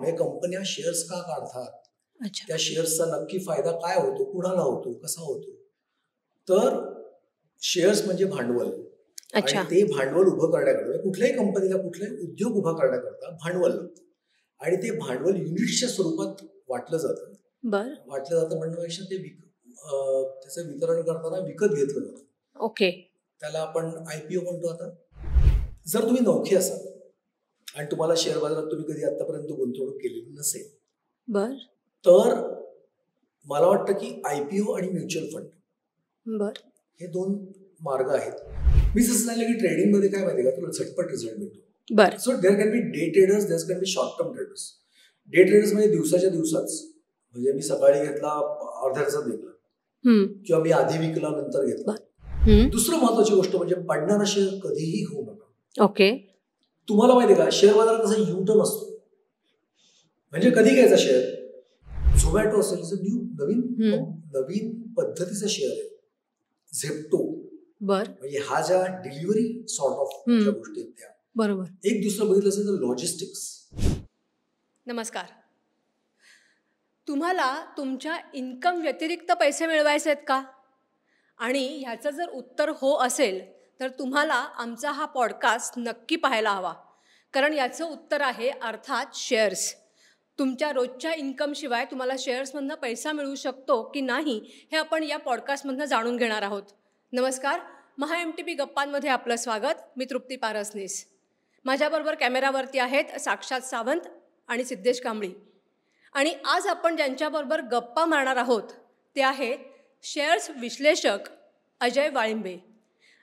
म्हणजे कंपन्या शेअर्स का काढतात, अच्छा. त्या शेअर्सचा नक्की फायदा काय होतो, कुणाला होतो, कसा होतो. तर शेअर्स म्हणजे भांडवल. आणि अच्छा. ते भांडवल उभं करण्याकरता म्हणजे कुठल्याही कंपनीला कुठलाही उद्योग उभा करण्याकरता भांडवल लागतं. आणि ते भांडवल युनिट्सच्या स्वरूपात वाटलं जातं. वाटलं जातं म्हणण्यापेक्षा ते त्याचं वितरण करताना विकत घेतलं जातं. ओके. त्याला आपण IPO म्हणतो. आता जर तुम्ही नवखे असाल आणि तुम्हाला शेअर बाजारात तुम्ही कधी आतापर्यंत गुंतवणूक केलेली नसेल, तर मला वाटतं की IPO आणि म्युच्युअल फंड हे 2 मार्ग आहेत. मी जसं सांगितलं की ट्रेडिंग मध्ये काय माहिती का, तुला झटपट रिझल्ट मिळतो. So there can be day traders, there can be short term traders. Day traders म्हणजे दिवसाच्या दिवसाच, म्हणजे मी सकाळी घेतला, अर्ध्या तासात विकला, किंवा मी आधी विकला नंतर घेतला. दुसरं महत्वाची गोष्ट म्हणजे पडणारा शेअर कधीही होऊ नका. ओके. तुम्हाला माहिती का, शेअर बाजारात तसा U-टर्न असतो. म्हणजे कधी घ्यायचा शेअर, झोमॅटो असेल, नवीन पद्धतीचा शेअर आहे. झेप्टो, म्हणजे हा ज्या डिलिव्हरी सॉर्ट ऑफ गोष्टी आहेत त्या. बरोबर. एक दुसरं बघितलं असेल तर लॉजिस्टिक्स. नमस्कार. तुम्हाला तुमच्या इन्कम व्यतिरिक्त पैसे मिळवायचे आहेत का? आणि ह्याचं जर उत्तर हो असेल तर तुम्हाला आमचा हा पॉडकास्ट नक्की पाहायला हवा, कारण याचं उत्तर आहे अर्थात शेअर्स. तुमच्या रोजच्या इन्कमशिवाय तुम्हाला शेअर्समधनं पैसा मिळू शकतो की नाही हे आपण या पॉडकास्टमधनं जाणून घेणार आहोत. नमस्कार, महा MTP गप्पांमध्ये आपलं स्वागत. मी तृप्ती पारसनीस. माझ्याबरोबर कॅमेरावरती आहेत साक्षात सावंत आणि सिद्धेश कांबळी. आणि आज आपण ज्यांच्याबरोबर गप्पा मारणार आहोत ते आहेत शेअर्स विश्लेषक अजय वाळिंबे.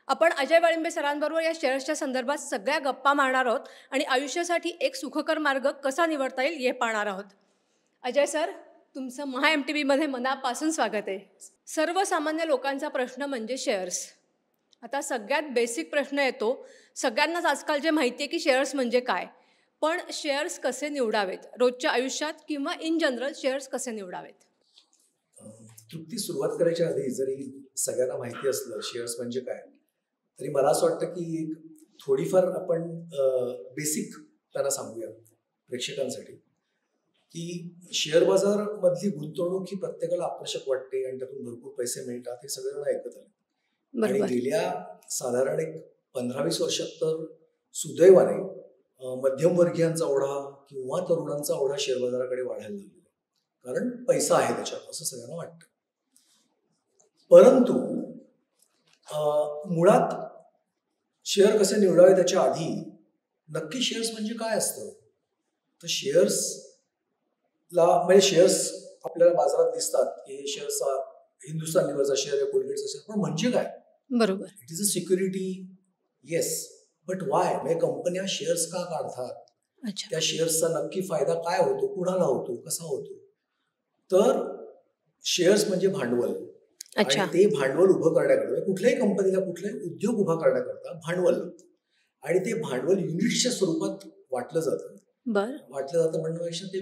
आपण अजय वाळिंबे सरांबरोबर या शेअर्सच्या संदर्भात सगळ्या गप्पा मारणार आहोत आणि आयुष्यासाठी एक सुखकर मार्ग कसा निवडता येईल हे पाहणार आहोत. अजय सर, तुमचं महा MTPमध्ये मनापासून स्वागत आहे. सर्वसामान्य लोकांचा प्रश्न म्हणजे शेअर्स. आता सगळ्यात बेसिक प्रश्न येतो, सगळ्यांनाच आजकाल जे माहिती आहे की शेअर्स म्हणजे काय, पण शेअर्स कसे निवडावेत रोजच्या आयुष्यात किंवा इन जनरल शेअर्स कसे निवडावेत? तृप्ती, सुरुवात करायच्या आधी जरी सगळ्यांना माहिती असलं शेअर्स म्हणजे काय, तरी मला असं वाटतं की थोडीफार आपण बेसिक त्यांना सांगूया प्रेक्षकांसाठी, की शेअर बाजार मधली गुंतवणूक ही प्रत्येकाला आकर्षक वाटते आणि त्यातून भरपूर पैसे मिळतात हे सगळेजण ऐकत आले. आणि गेल्या साधारण एक 15-20 वर्षात तर सुदैवाने मध्यमवर्गीयांचा ओढा किंवा तरुणांचा ओढा शेअर बाजाराकडे वाढायला लागला, कारण पैसा आहे त्याच्यात असं सगळ्यांना वाटतं. परंतु मुळात शेअर कसे निवडावे त्याच्या आधी नक्की शेअर्स म्हणजे काय असतं, तर शेअर्सला म्हणजे शेअर्स आपल्याला बाजारात दिसतात की हे शेअर्स हिंदुस्तान लिव्हरचा शेअर आहे, कोलगेटचा शेअर, पण म्हणजे काय? बरोबर. It is a security, yes, but why? म्हणजे कंपन्या शेअर्स का काढतात, त्या शेअर्सचा नक्की फायदा काय होतो, कुणाला होतो, कसा होतो. तर शेअर्स म्हणजे भांडवल. आणि ते भांडवल उभं करण्याकरता म्हणजे कुठल्याही कंपनीला कुठलाही उद्योग उभा करण्याकरता भांडवल लागतं. आणि ते भांडवल युनिट्सच्या स्वरूपात वाटलं जातं. म्हणण्यापेक्षा ते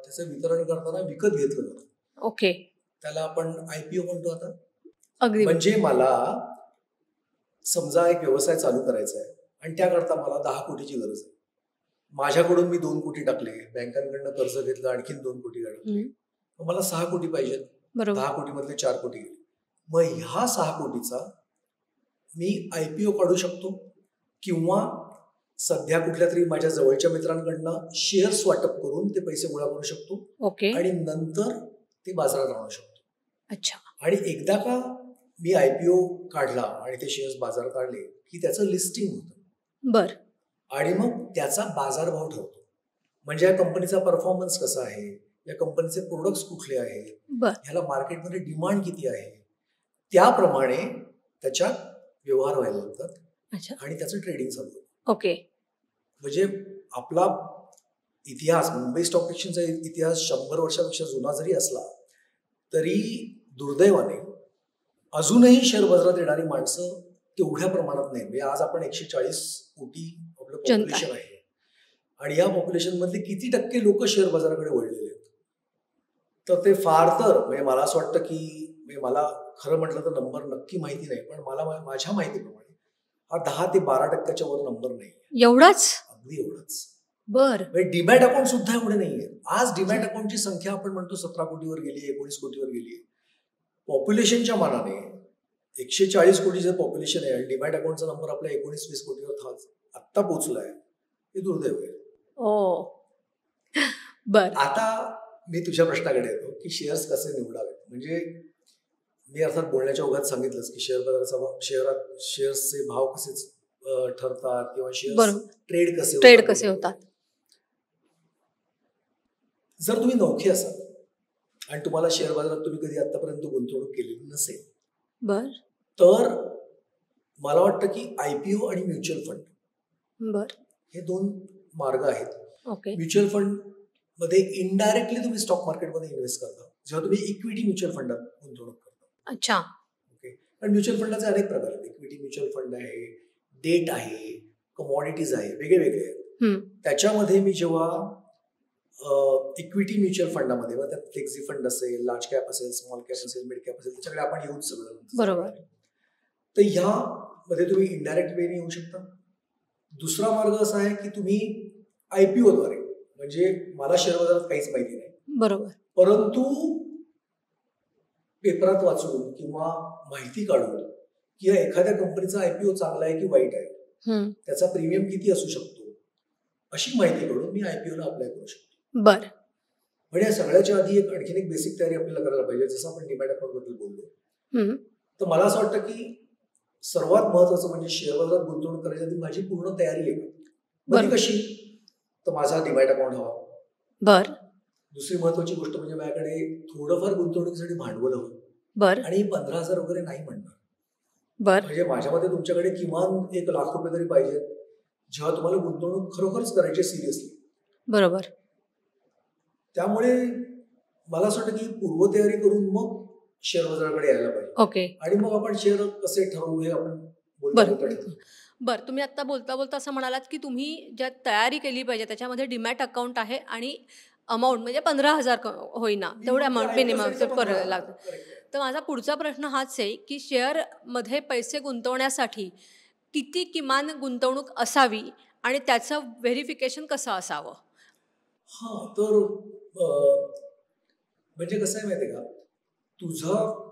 त्याचं वितरण करताना विकत घेतलं जातं. ओके. त्याला आपण IPO म्हणतो. आता म्हणजे मला समजा एक व्यवसाय चालू करायचा आहे आणि त्याकरता मला 10 कोटीची गरज आहे. माझ्याकडून मी 2 कोटी टाकले, बँकांकडनं कर्ज घेतलं, आणखीन 2 कोटी टाकले, मला 6 कोटी पाहिजेत. 10 कोटी मधले 4 कोटी गेले. मग ह्या 6 कोटीचा मी IPO काढू शकतो किंवा सध्या कुठल्या तरी माझ्या जवळच्या मित्रांकडनं शेअर्स वाटप करून ते पैसे गोळा करू शकतो. आणि नंतर ते बाजारात आणू शकतो. आणि एकदा का मी IPO काढला आणि ते शेअर्स बाजारात आणले की त्याचं लिस्टिंग होतं. आणि मग त्याचा बाजारभाव ठरतो. म्हणजे या कंपनीचा परफॉर्मन्स कसा आहे, या कंपनीचे प्रोडक्ट्स कुठले आहेत, ह्याला मार्केटमध्ये डिमांड किती आहे, त्याप्रमाणे त्याच्यात व्यवहार व्हायला लागतात आणि त्याचं ट्रेडिंग चालू होतं. म्हणजे आपला इतिहास, मुंबई स्टॉक एक्सचेंजचा इतिहास 100 वर्षापेक्षा जुना जरी असला तरी दुर्दैवाने अजूनही शेअर बाजारात येणारी माणसं तेवढ्या प्रमाणात नाही. म्हणजे आज आपण 140 कोटी आपलं पॉप्युलेशन आहे आणि या पॉप्युलेशन मधले किती टक्के लोक शेअर बाजाराकडे वळलेले आहेत, तर ते फार तर म्हणजे मला असं वाटतं की मला खरं म्हटलं तर नंबर नक्की माहिती नाही, पण मला माझ्या माहितीप्रमाणे हा 10 ते 12% वर नंबर नाही. एवढाच? अगदी एवढाच. बर. डीमॅट अकाउंट सुद्धा एवढे नाहीये. आज डीमॅट अकाउंटची संख्या आपण म्हणतो 17 कोटीवर गेली, 19 कोटीवर गेली. पॉप्युलेशनच्या मानाने 140 कोटीचं पॉप्युलेशन आहे आणि डीमॅट अकाउंटचा नंबर आपल्या 19-20 कोटीवर आत्ता पोहोचलाय. हे दुर्दैव आहे. बर. आता मी तुझ्या प्रश्नाकडे येतो की शेअर्स कसे निवडावेत. म्हणजे मी अर्थात बोलण्याच्या ओघात सांगितलंच की शेअर बाजाराचा शेअर्सचे भाव कसे ठरतात किंवा शेअर्स ट्रेड कसे होतात. जर तुम्ही नौखे असाल आणि तुम्हाला शेअर बाजारात तुम्ही कधी आतापर्यंत गुंतवणूक केलेली नसेल, बर, तर मला वाटतं की IPO आणि म्युच्युअल फंड, बर, हे 2 मार्ग आहेत. ओके. म्युच्युअल फंड मध्ये इनडायरेक्टली तुम्ही स्टॉक मार्केटमध्ये इन्व्हेस्ट करता जेव्हा तुम्ही इक्विटी म्युच्युअल फंडात गुंतवणूक करता. अच्छा. ओके. पण म्युच्युअल फंडाचे अनेक प्रकार आहेत. इक्विटी म्युच्युअल फंड आहे, डेट आहे, कमॉडिटीज आहे, वेगळे आहेत. त्याच्यामध्ये मी जेव्हा इक्विटी म्युच्युअल फंडामध्ये त्यात फ्लेक्सी फंड असेल, लार्ज कॅप असेल, स्मॉल कॅप असेल, मिड कॅप असेल, त्याच्याकडे आपण येऊच सगळं. बरोबर. तर ह्यामध्ये तुम्ही इनडायरेक्ट वेने येऊ शकता. दुसरा मार्ग असा आहे की तुम्ही IPO द्वारे, म्हणजे मला शेअर बाजारात काहीच माहिती नाही, बरोबर, परंतु पेपरात वाचून किंवा माहिती काढून की एखाद्या कंपनीचा IPO चांगला आहे की वाईट आहे, त्याचा प्रीमियम किती असू शकतो, अशी माहिती काढून मी IPO ला अप्लाय करू शकतो. बर. म्हणजे सगळ्याच्या आधी आणखीन एक बेसिक तयारी आपल्याला करायला पाहिजे. जसं आपण डीमॅट अकाउंट बद्दल बोललो, तर मला असं वाटतं की सर्वात महत्वाचं म्हणजे शेअर बाजारात गुंतवणूक करायच्या आधी माझी पूर्ण तयारी आहे. म्हणजे कशी, तर माझा डीमॅट अकाउंट हवा. बर. दुसरी महत्वाची गोष्ट म्हणजे माझ्याकडे थोडंफार गुंतवणुकीसाठी भांडवल हवं. बर. आणि 15,000 वगैरे नाही म्हणणार. बर. म्हणजे माझ्या मते तुमच्याकडे किमान 1 लाख रुपये तरी पाहिजेत जेव्हा तुम्हाला गुंतवणूक खरोखरच करायची सिरियसली. बरोबर. त्यामुळे मला असं वाटतं की पूर्वतयारी करून मग शेअर बाजाराकडे यायला पाहिजे. ओके. आणि मग आपण शेअर कसे ठरवू हे आपण बरं, तुम्ही आता बोलता बोलता असं म्हणालात की तुम्ही ज्या तयारी केली पाहिजे त्याच्यामध्ये डीमॅट अकाउंट आहे आणि अमाऊंट म्हणजे 15,000 होईना तेवढे अमाऊंट मिनिमम लागतं. तर माझा पुढचा प्रश्न हाच आहे की शेअरमध्ये पैसे गुंतवण्यासाठी किती किमान गुंतवणूक असावी आणि त्याचं व्हेरिफिकेशन कसं असावं? हा, तर म्हणजे कसं आहे माहिती आहे का, तुझं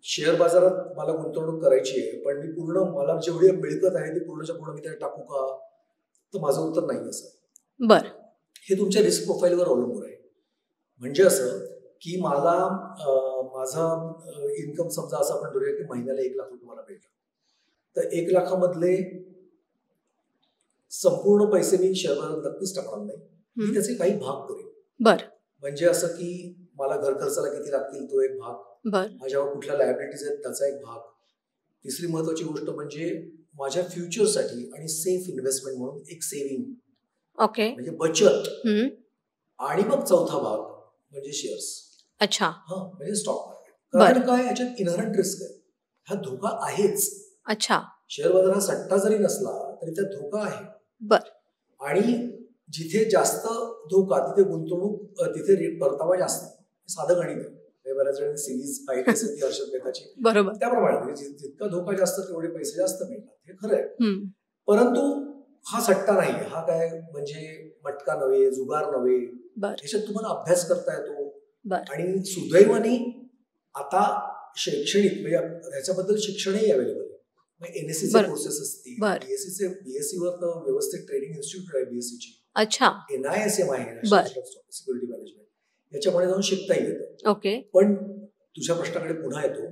शेअर बाजारात मला गुंतवणूक करायची आहे पण मी पूर्ण मला जेवढी मिळकत आहे ती पूर्णच्या पूर्ण मी त्यात टाकू का, तर माझं उत्तर नाही असं. बरं. हे तुमच्या रिस्क प्रोफाईलवर अवलंबून आहे. म्हणजे असं की मला माझा इन्कम समजा असं आपण धरूया की महिन्याला 1 लाख रुपये मला भेटला, तर 1 लाखामधले संपूर्ण पैसे मी शेअर बाजारात नक्कीच टाकणार नाही. मी त्याचे काही भाग करेन. बरं. म्हणजे असं की मला घर खर्चाला किती लागतील तो एक भाग, माझ्यावर कुठल्या लायबिलिटीज आहेत त्याचा एक भाग. तिसरी महत्वाची गोष्ट म्हणजे माझ्या फ्युचरसाठी आणि सेफ इन्व्हेस्टमेंट म्हणून एक सेव्हिंग, ओके, म्हणजे बचत. आणि मग चौथा भाग म्हणजे शेअर्स. अच्छा. म्हणजे स्टॉक मार्केट. कारण काय, याच्यात इनहरंट रिस्क आहे, हा धोका आहेच. अच्छा. शेअर बाजार हा सट्टा जरी नसला तरी त्यात धोका आहे. बर. आणि जिथे जास्त धोका तिथे गुंतवणूक, तिथे परतावा जास्त. साधं गणित आहे. बऱ्याच वेळा सिरीज पाहिली असेल ती हर्षद मेहताची, बरोबर, त्याप्रमाणे जितका धोका जास्त तेवढे पैसे जास्त मिळतात, हे खरं आहे. परंतु हा सट्टा नाही, हा काय म्हणजे मटका नव्हे, जुगार नव्हे. याच्यात तुम्हाला अभ्यास करता येतो. आणि सुदैवाने आता शैक्षणिक म्हणजे ह्याच्याबद्दल शिक्षणही अवेलेबल आहे. NSE चे कोर्सेस असतील, BSc वर तर व्यवस्थित ट्रेनिंग इन्स्टिट्यूट आहे BSc ची. अच्छा. NISM आहे, सिक्युरिटी मॅनेजमेंट, याच्यामध्ये जाऊन शिकता येतं. ओके. पण तुझ्या प्रश्नाकडे पुन्हा येतो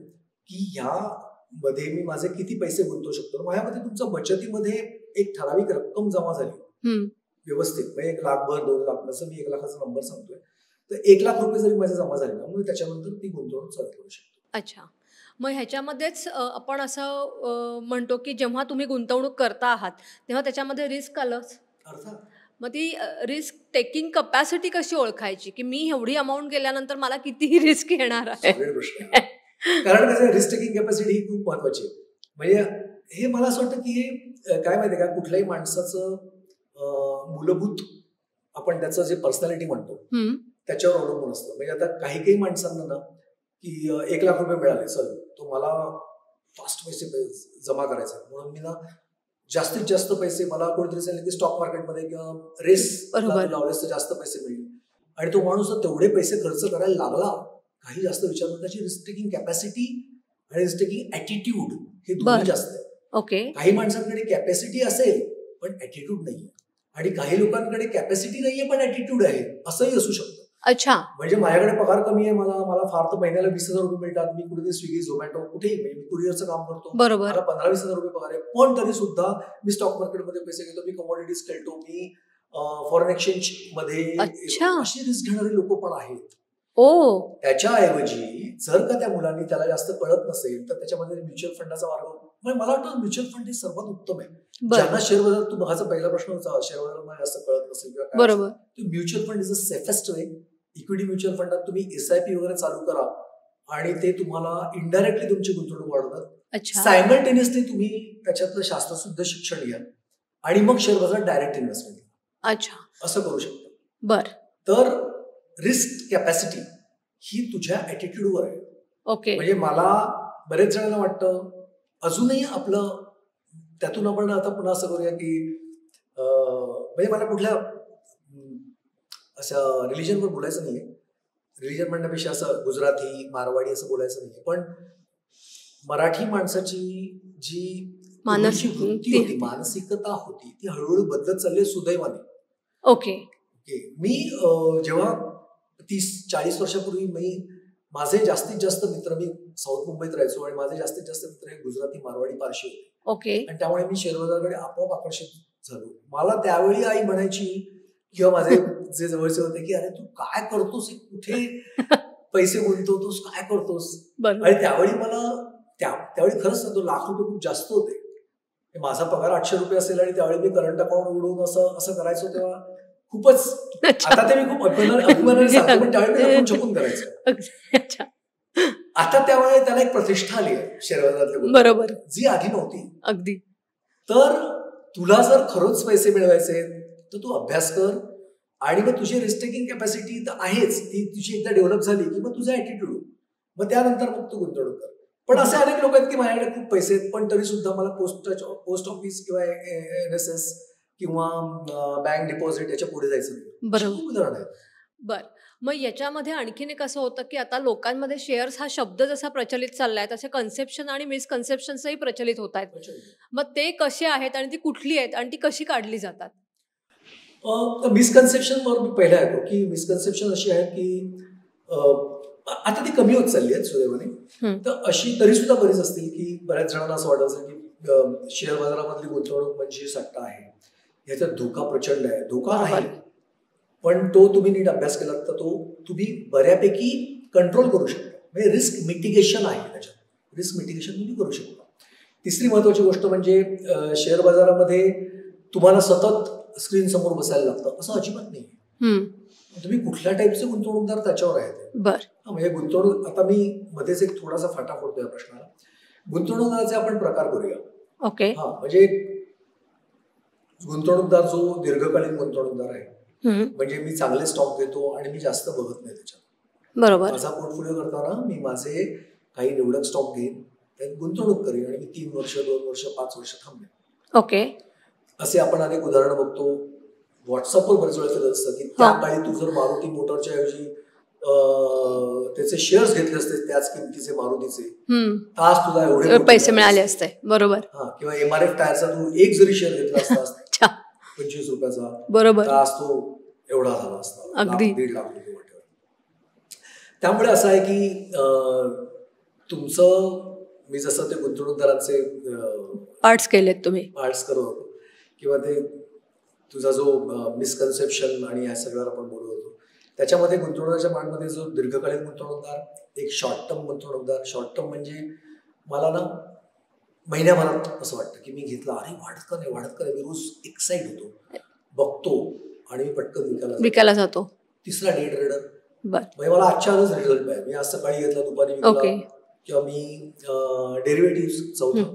की ह्यामध्ये मी माझे किती पैसे गुंतवू शकतो. माझ्यामध्ये तुमच्या बचतीमध्ये एक ठराविक रक्कम जमा झाली व्यवस्थित, म्हणजे 1 लाख भर 2 लाख, जसं मी 1 लाखाचा नंबर सांगतोय, तर 1 लाख रुपये जरी माझे जमा झाले ना, मग त्याच्यानंतर ती गुंतवणूक चालू करू शकतो. अच्छा. मग ह्याच्यामध्येच आपण असं म्हणतो की जेव्हा तुम्ही गुंतवणूक करता आहात तेव्हा त्याच्यामध्ये रिस्क आलंच. अर्थात. मग ती रिस्क टेकिंग कपॅसिटी कशी ओळखायची की मी एवढी अमाऊंट गेल्यानंतर मला कितीही रिस्क येणार आहे? कारण कसं, रिस्क टेकिंग कॅपॅसिटी ही खूप महत्वाची आहे. म्हणजे हे मला असं वाटतं की हे काय माहितीये का, कुठल्याही माणसाचं मूलभूत आपण त्याचं जे पर्सनॅलिटी म्हणतो त्याच्यावर अवलंबून असतं. म्हणजे आता काही माणसांना ना की 1 लाख रुपये मिळाले, सर तो मला फास्ट पैसे जमा करायचा म्हणून मी ना जास्तीत जास्त पैसे मला कोणीतरी सांगितलं की स्टॉक मार्केटमध्ये किंवा रेस लावलेस तर जास्त पैसे मिळेल, आणि तो माणूस तेवढे पैसे खर्च करायला लागला, काही जास्त विचार न त्याची रिस्क टेकिंग कॅपॅसिटी आणि रिस्क टेकिंग ऍटिट्यूड हे दोन्ही जास्त आहे. ओके. काही माणसांकडे कॅपॅसिटी असेल पण ऍटिट्यूड नाहीये, आणि काही लोकांकडे कॅपॅसिटी नाहीये पण ऍटिट्यूड आहे, असंही असू शकतं. अच्छा. म्हणजे माझ्याकडे पगार कमी आहे, मला फार तर महिन्याला 20,000 रुपये मिळतात, मी कुठे स्विगी झोमॅटो कुठेही मी कुरिअरचं काम करतो, बरोबर, मला 15-20,000 रुपये पगार आहे, पण तरी सुद्धा मी स्टॉक मार्केटमध्ये पैसे घेतो, मी कमोडिटीज खेळतो, मी फॉरेन एक्सचेंज मध्ये अशी रिस्क घेणारे लोक पण आहेत. त्याच्याऐवजी जर का त्या मुलांनी त्याला जास्त कळत नसेल तर त्याच्यामध्ये म्युच्युअल फंडाचा मार्ग, मला वाटतं म्युच्युअल फंड हे सर्वात उत्तम आहे. ज्यांना शेअर बाजार, तू माझा पहिला प्रश्न होता, शेअर बाजार जास्त कळत नसेल किंवा बरोबर, mutual fund is the safest way. Equity mutual फंडात तुम्ही SIP वगैरे चालू करा आणि ते तुम्हाला इनडायरेक्टली तुमची गुंतवणूक वाढवतात. सायमल्टेनियसली तुम्ही त्याच्यातलं शास्त्रशुद्ध शिक्षण घ्या आणि मग शेअर बाजार डायरेक्ट इन्व्हेस्टमेंट. अच्छा, असं करू शकता. बर, तर रिस्क कॅपॅसिटी ही तुझ्या ऍटिट्यूडवर आहे. ओके. म्हणजे मला बरेच जणांना वाटतं, अजूनही आपलं त्यातून आपण आता पुन्हा असं करूया की म्हणजे मला कुठल्या असं रिलिजनवर बोलायचं नाहीये, रिलिजन म्हणण्यापेक्षा असं गुजराती मारवाडी असं बोलायचं नाहीये, पण मराठी माणसाची जी वृत्ती होती, मानसिकता होती, ती हळूहळू बदलत चालली सुदैवाने. ओके. मी जेव्हा 30-40 वर्षापूर्वी माझे जास्तीत जास्त मित्र, मी साऊथ मुंबईत राहायचो आणि माझे जास्तीत जास्त मित्र हे गुजराती मारवाडी पारशी होते. ओके. आणि त्यामुळे मी शेअर बाजाराकडे आपोआप आकर्षित झालो. मला त्यावेळी आई म्हणायची किंवा माझे जे जवळचे होते की अरे तू काय करतोस, कुठे पैसे गुंतवतोस, काय करतोस. आणि त्यावेळी मला त्यावेळी खरंच सांगतो लाख रुपये खूप जास्त होते. माझा पगार 800 रुपये असेल आणि त्यावेळी मी करंट अकाउंट उघडून असं करायचो, तेव्हा खूपच, आता ते मी खूप अभिमानाने सांगतो, पण त्यावेळी मी छपून करायचो. आता त्यावेळी त्याला एक प्रतिष्ठा आली आहे शेअर बाजारातल्या, बरोबर, जी आधी नव्हती. अगदी. तर तुला जर खरंच पैसे मिळवायचे तर तू अभ्यास कर, आणि मग तुझी रिस्क टेकिंग कॅपॅसिटी तर आहेच, ती तुझी एकदा डेव्हलप झाली की मग तुझा ऍटिट्यूड, मग त्यानंतर मग तू गुंतवणूक कर. पण असे अनेक लोक आहेत की माझ्याकडे खूप पैसे आहेत पण तरी सुद्धा मला पोस्ट ऑफिस किंवा NSS किंवा बँक डिपॉझिट याच्या पुढे जायचं नाही. बरोबर, उदाहरण आहे. बर, मग याच्यामध्ये आणखीन एक असं होतं की आता लोकांमध्ये शेअर्स हा शब्द जसा प्रचलित चाललाय तसे कन्सेप्शन आणि मिसकन्सेप्शन्सही प्रचलित होत आहेत. मग ते कसे आहेत आणि ती कुठली आहेत आणि ती कशी काढली जातात? मिसकन्सेप्शन वर मी पहिला येतो की मिसकन्सेप्शन अशी आहे की आता ती कमी होत चालली आहेत सुदैवाने. तर अशी तरी सुद्धा बरीच असतील की बऱ्याच जणांना असं वाटत असेल की शेअर बाजारामधली गुंतवणूक म्हणजे सट्टा आहे, ह्याच्यात धोका प्रचंड आहे. धोका आहे, पण तो तुम्ही नीट अभ्यास केला तर तो तुम्ही बऱ्यापैकी कंट्रोल करू शकता. म्हणजे रिस्क मिटिगेशन आहे त्याच्यात, रिस्क मिटिगेशन तुम्ही करू शकता. तिसरी महत्वाची गोष्ट म्हणजे शेअर बाजारामध्ये तुम्हाला सतत स्क्रीन समोर बसायला लागतं असं अजिबात नाही. तुम्ही कुठल्या टाईपचे गुंतवणूकदार त्याच्यावर आहेत. म्हणजे गुंतवणूक, आता मी मध्येच एक थोडासा फाटा फोडतो या प्रश्नाला. गुंतवणूकदाराचे आपण प्रकार करूया. ओके. हा, म्हणजे गुंतवणूकदार जो दीर्घकालीन गुंतवणूकदार आहे, म्हणजे मी चांगले स्टॉक घेतो आणि मी जास्त बघत नाही त्याच्यात. बरोबर. माझा पोर्टफोलिओ करताना मी माझे काही निवडक स्टॉक घेईन, त्यात गुंतवणूक करीन आणि मी 3 वर्ष 2 वर्ष 5 वर्ष थांबेन. ओके. असे आपण अनेक उदाहरणं बघतो. व्हॉट्सअपवर बरेच वेळेस असतं की त्या काळी तू जर मारुती मोटरच्या ऐवजी त्याचे शेअर्स घेतले असते त्याच किमतीचे मारुतीचे, तास तुला एवढे पैसे मिळाले असते. बरोबर. हा, किंवा MRF टायरचा तू एक जरी शेअर घेतला असता 25 रुपयाचा, बरोबर, तास तो एवढा झाला असता, अगदी 1.5 लाख रुपये. त्यामुळे असं आहे की तुमचं, मी जसं ते गुंतवणूकदारांचे पार्ट्स केलेत तुम्ही, पार्ट्स करत होतो, किंवा ते तुझा जो मिसकन्सेप्शन आणि या सगळ्यावर आपण बोलत होतो, त्याच्यामध्ये गुंतवणुकीच्या मांडमध्ये जो दीर्घकालीन गुंतवणूकदार, एक शॉर्ट टर्म गुंतवणूकदार. शॉर्ट टर्म म्हणजे मला ना महिन्याभरात असं वाटतं की मी घेतला, अरे वाढत का नाही, मी रोज एक्साइट होतो, बघतो आणि मी पटकन विकायला जातो. तिसरा डे ट्रेडर. म्हणजे मला आजच्या आजच रिझल्ट पाहिजे, मी आज सकाळी घेतला, दुपारी विकला. किंवा मी डेरिव्हेटिव्ह, चौथा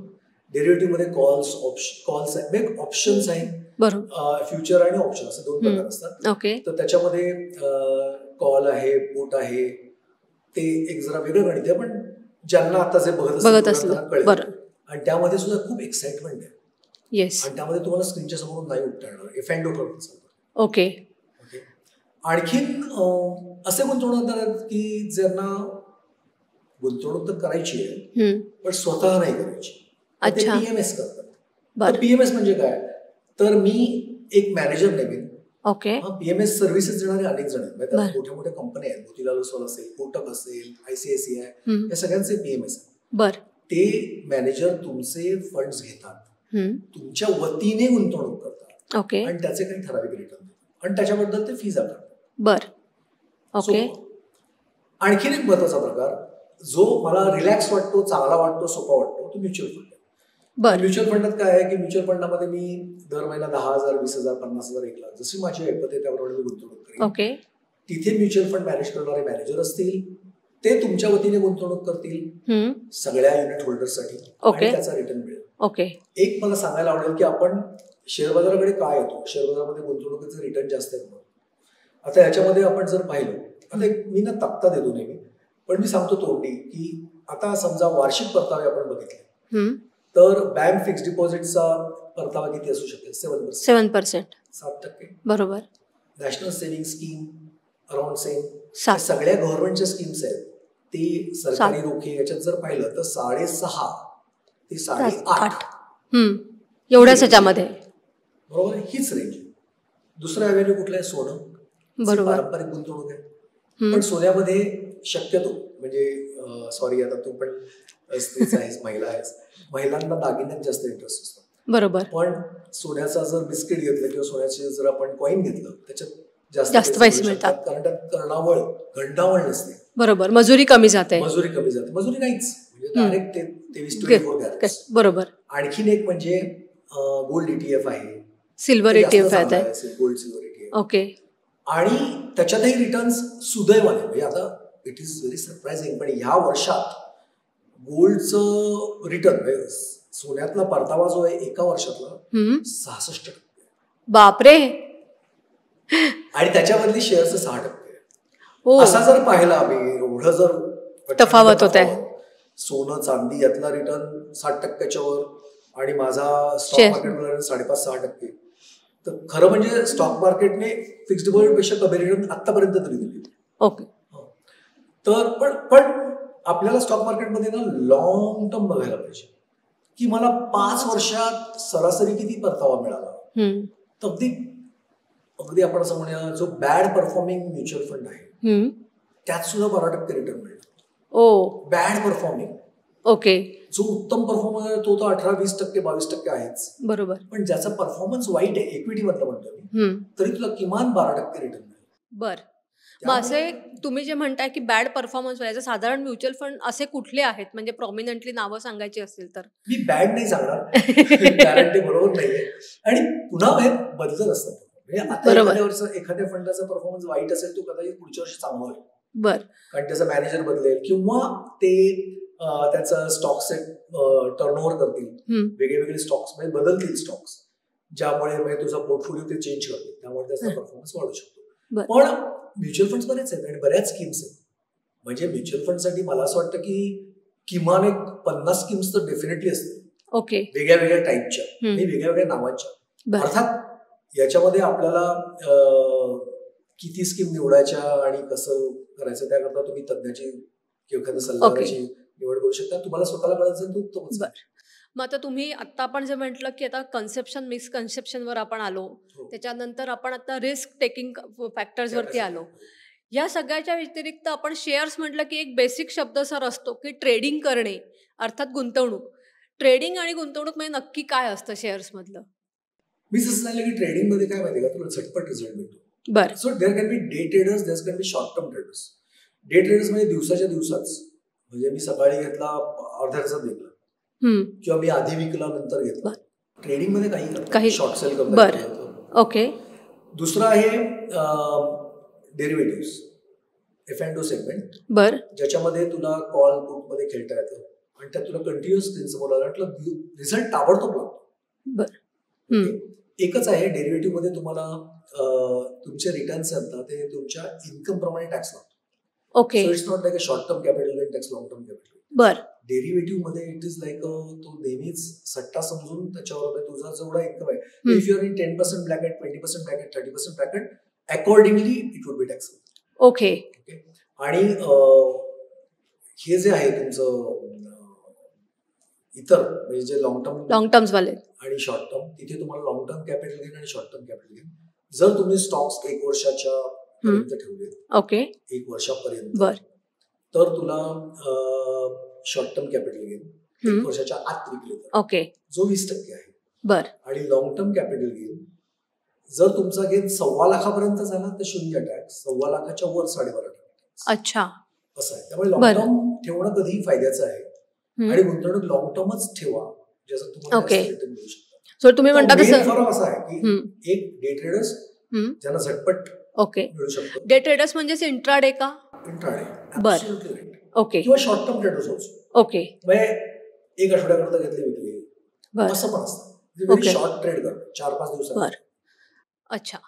डेरिव्हेटिव्ह मध्ये कॉल्स आहेत, ऑप्शन्स आहेत, फ्युचर आणि ऑप्शन असे 2 प्रकार असतात. तर त्याच्यामध्ये कॉल आहे, पुट आहे, ते एक जरा वेगळं गणित आहे, पण ज्यांना आता जे बघत असतात कळेल. आणि त्यामध्ये सुद्धा खूप एक्साइटमेंट आहे. येस. आणि त्यामध्ये तुम्हाला स्क्रीनच्या समोरून नाही उठता येणार. F&O करत असाल. ओके. आणखीन असे गुंतवणूकदार आहेत की ज्यांना गुंतवणूक तर करायची आहे पण स्वतः नाही करायची. ते PMS करतात. PMS म्हणजे काय? तर मी एक मॅनेजर नेमेन. ओके. PMS सर्व्हिसेस देणारे अनेक जण आहेत. मोठ्या मोठ्या कंपन्या आहेत. मोतीलाल ओस्वाल असेल, कोटक असेल, ICICI या सगळ्यांचे PMS आहेत. ते मॅनेजर तुमचे फंड्स घेतात, तुमच्या वतीने गुंतवणूक करतात आणि त्याचे काही ठराविक रिटर्न देतात आणि त्याच्याबद्दल ते फीज आकारतात. आणखीन एक महत्वाचा प्रकार जो मला रिलॅक्स वाटतो, चांगला वाटतो, सोपा वाटतो, तो म्युच्युअल फंड. म्युच्युअल फंडात काय आहे की म्युच्युअल फंडामध्ये मी दर महिना 10,000, 20,000, 50,000, 1 लाख जशी माझी ऐपत आहे त्याप्रमाणे मी गुंतवणूक करेन. तिथे म्युच्युअल फंड मॅनेज करणारे मॅनेजर असतील, ते तुमच्या वतीने गुंतवणूक करतील सगळ्या युनिट होल्डर्ससाठी आणि त्याचा रिटर्न मिळेल. एक मला सांगायला आवडेल की आपण शेअर बाजाराकडे काय येतो, शेअर बाजारामध्ये गुंतवणुकीचं रिटर्न जास्त आहे. आता याच्यामध्ये आपण जर पाहिलं, आता मी ना तक्ता देतो नेहमी, पण मी सांगतो तोंडी की आता समजा वार्षिक परतावे आपण बघितले तर बँक फिक्स्ड डिपॉझिटचा परतावा किती असू शकेल? 7%. 7%. बरोबर. National saving scheme around same. सगळ्या गव्हर्नमेंटच्या स्कीम्स आहेत ते सरकारी रोखे याच्यात जर पाहिलं तर 6.5 ते 8.5 एवढ्याच ह्याच्यामध्ये. बरोबर, हीच रेंज. दुसरा ॲव्हेन्यू कुठला आहे? सोनं. पारंपरिक गुंतवणूक आहे. पण सोन्यामध्ये शक्यतो म्हणजे सॉरी आता तू पण स्त्रीच आहेस, महिला आहेस, महिलांना दागिन्यात जास्त इंटरेस्ट असतो. बरोबर. पण सोन्याचा जर बिस्किट घेतलं किंवा सोन्याचे जर आपण कॉईन घेतलं त्याच्यात जास्त पैसे मिळतात. कारण त्यात घंटावळ नसते. बरोबर. मजुरी कमी जाते. मजुरी नाहीच, म्हणजे डायरेक्ट 23-24 बरोबर. आणखीन एक म्हणजे गोल्ड ETF आहे, सिल्वर ETF आहे, गोल्ड सिल्वर ETF. ओके. आणि त्याच्यातही रिटर्न्स सुदैवाने म्हणजे आता इट इज व्हेरी सरप्राइझिंग पण ह्या वर्षात गोल्डचं रिटर्न सोन्यातला परतावा जो आहे एका वर्षातला 66%. बापरे. आणि त्याच्यामधली शेअरचं 6%. असा जर पाहिला आम्ही एवढं जर तफावत होत आहे, सोनं चांदी यातला रिटर्न 60%च्या वर आणि माझा स्टॉक मार्केट 5.5-6%. तर खरं म्हणजे स्टॉक मार्केटने फिक्स्ड डिपॉझिट पेक्षा कमी रिटर्न आतापर्यंत तरी दिली. ओके. तर पण आपल्याला स्टॉक मार्केटमध्ये ना लॉंग टर्म बघायला पाहिजे की मला 5 वर्षात सरासरी किती परतावा मिळाला. तर अगदी आपण असं म्हणूया जो बॅड परफॉर्मिंग म्युच्युअल फंड आहे त्यात सुद्धा 12% रिटर्न मिळतो. Bad performing. ओके. जो उत्तम परफॉर्मर आहे तो 18-20%, 22% आहेच. बरोबर. पण ज्याचा परफॉर्मन्स वाईट आहे, इक्विटी मधलं म्हणतो मी, तरी तुला किमान 12% रिटर्न मिळेल. बर. मग असे तुम्ही जे म्हणताय की बॅड परफॉर्मन्स व्हायचं साधारण म्युच्युअल फंड असे कुठले आहेत म्हणजे प्रॉमिनंटली नावं सांगायची असतील तर? मी बॅड नाही सांगणार कारण ते बरोबर नाहीये आणि पुन्हा बदलत असतात. म्हणजे एखाद्या फंडाचा परफॉर्मन्स वाईट असेल तो कदाचित पुढच्या वर्षी चांगला होईल. बर. कारण त्याचा मॅनेजर बदलेल किंवा ते त्याचा स्टॉक्स टर्नओव्हर करतील, वेगळे स्टॉक्स म्हणजे बदलतील स्टॉक्स, ज्यामुळे तुझा पोर्टफोलिओ ते चेंज करतील, त्यामुळे त्याचा परफॉर्मन्स वाढू शकतो. पण म्युच्युअल फंड बरेच आहेत आणि बऱ्याच स्कीम्स आहेत. म्हणजे म्युच्युअल फंडसाठी मला असं वाटतं की किमान एक 50 स्कीम्स तर डेफिनेटली असतील. ओके. वेगळ्या वेगळ्या टाईपच्या आणि वेगळ्या वेगळ्या नावांच्या. अर्थात याच्यामध्ये आपल्याला किती स्कीम निवडायच्या आणि कसं करायचं त्याकरता तुम्ही तज्ञाची किंवा एखाद्या सल्लागाराची निवड करू शकता. तुम्हाला स्वतःला कळत असेल तर उत्तमच. मग आता तुम्ही आता आपण जे म्हटलं की आता कन्सेप्शन मिसकन्सेप्शनवर आपण आलो, त्याच्यानंतर आपण आता रिस्क टेकिंग फॅक्टर्सवरती आलो. या सगळ्याच्या व्यतिरिक्त आपण शेअर्स म्हटलं की एक बेसिक शब्द सर असतो की ट्रेडिंग करणे अर्थात गुंतवणूक. ट्रेडिंग आणि गुंतवणूक म्हणजे नक्की काय असतं शेअर्स मधलं? मी जसं सांगितलं की ट्रेडिंग मध्ये काय माहिती का, तुला झटपट रिझल्ट मिळतो. बरं. So there can be day traders, there can be short term traders. Day traders म्हणजे दिवसाच्या दिवसाच, म्हणजे मी सकाळी घेतला अर्ध्या तासात विकला किंवा मी आधी विकला नंतर घेतला. ट्रेडिंग मध्ये काही शॉर्ट सेल करता. ओके. दुसरा आहे डेरिव्हेटिव्स, F&O सेगमेंट. बर. ज्याच्यामध्ये तुला कॉल पुट मध्ये खेळता येतं आणि त्यात तुला कंटिन्युअस स्क्रीन समोर आला रिझल्ट ताबडतोब लागतो. बर. एकच आहे डेरिव्हेटिव्ह मध्ये तुम्हाला तुमचे रिटर्न्स आहेत ते तुमच्या इन्कम प्रमाणे टॅक्स लागतो. Okay. So it's not like a short term capital gain tax, long term capital. बर. डेरिव्हेटिव्ह मध्ये इट इज लाईक तो नेहमीच सट्टा समजून त्याच्यावर तुझा जेवढा इन्कम आहे, if you are in 10% bracket, 20% bracket, 30% bracket, accordingly it would be taxable. Okay. आणि हे जे आहे तुमचं इतर म्हणजे जे लॉंग टर्म्स वाले आणि शॉर्ट टर्म, तिथे तुम्हाला लॉंग टर्म कॅपिटल गेन आणि शॉर्ट टर्म कॅपिटल गेन, जर तुम्ही स्टॉक्स 1 वर्षाच्या पर्यंत ठेवले, ओके, 1 वर्षापर्यंत, तर तुला शॉर्ट टर्म कॅपिटल गेन 1 वर्षाच्या आत विकले तर ओके जो 20% आहे. बर. आणि लॉंग टर्म कॅपिटल गेन जर तुमचा गेन 1.25 लाखापर्यंत झाला तर 0 टॅक्स, 1.25 लाखाच्या वर 12.5%. अच्छा, असं आहे. त्यामुळे लॉंग टर्म ठेवणं कधीही फायद्याचं आहे आणि गुंतवणूक लॉंग टर्मच ठेवा, ज्याचं तुम्हाला रिटर्न मिळू शकतो. सो तुम्ही म्हणता फरक असा आहे की एक डे ट्रेडर्स ज्यांना झटपट मिळू शकतो. डे ट्रेडर्स म्हणजे इंट्राडे का? इंट्राडे, ओके, किंवा short term traders also. Okay, म्हणजे 1 आठवड्याकरता घेतले विकले असं पण असतं. शॉर्ट ट्रेड करतो 4-5 दिवसात. अच्छा.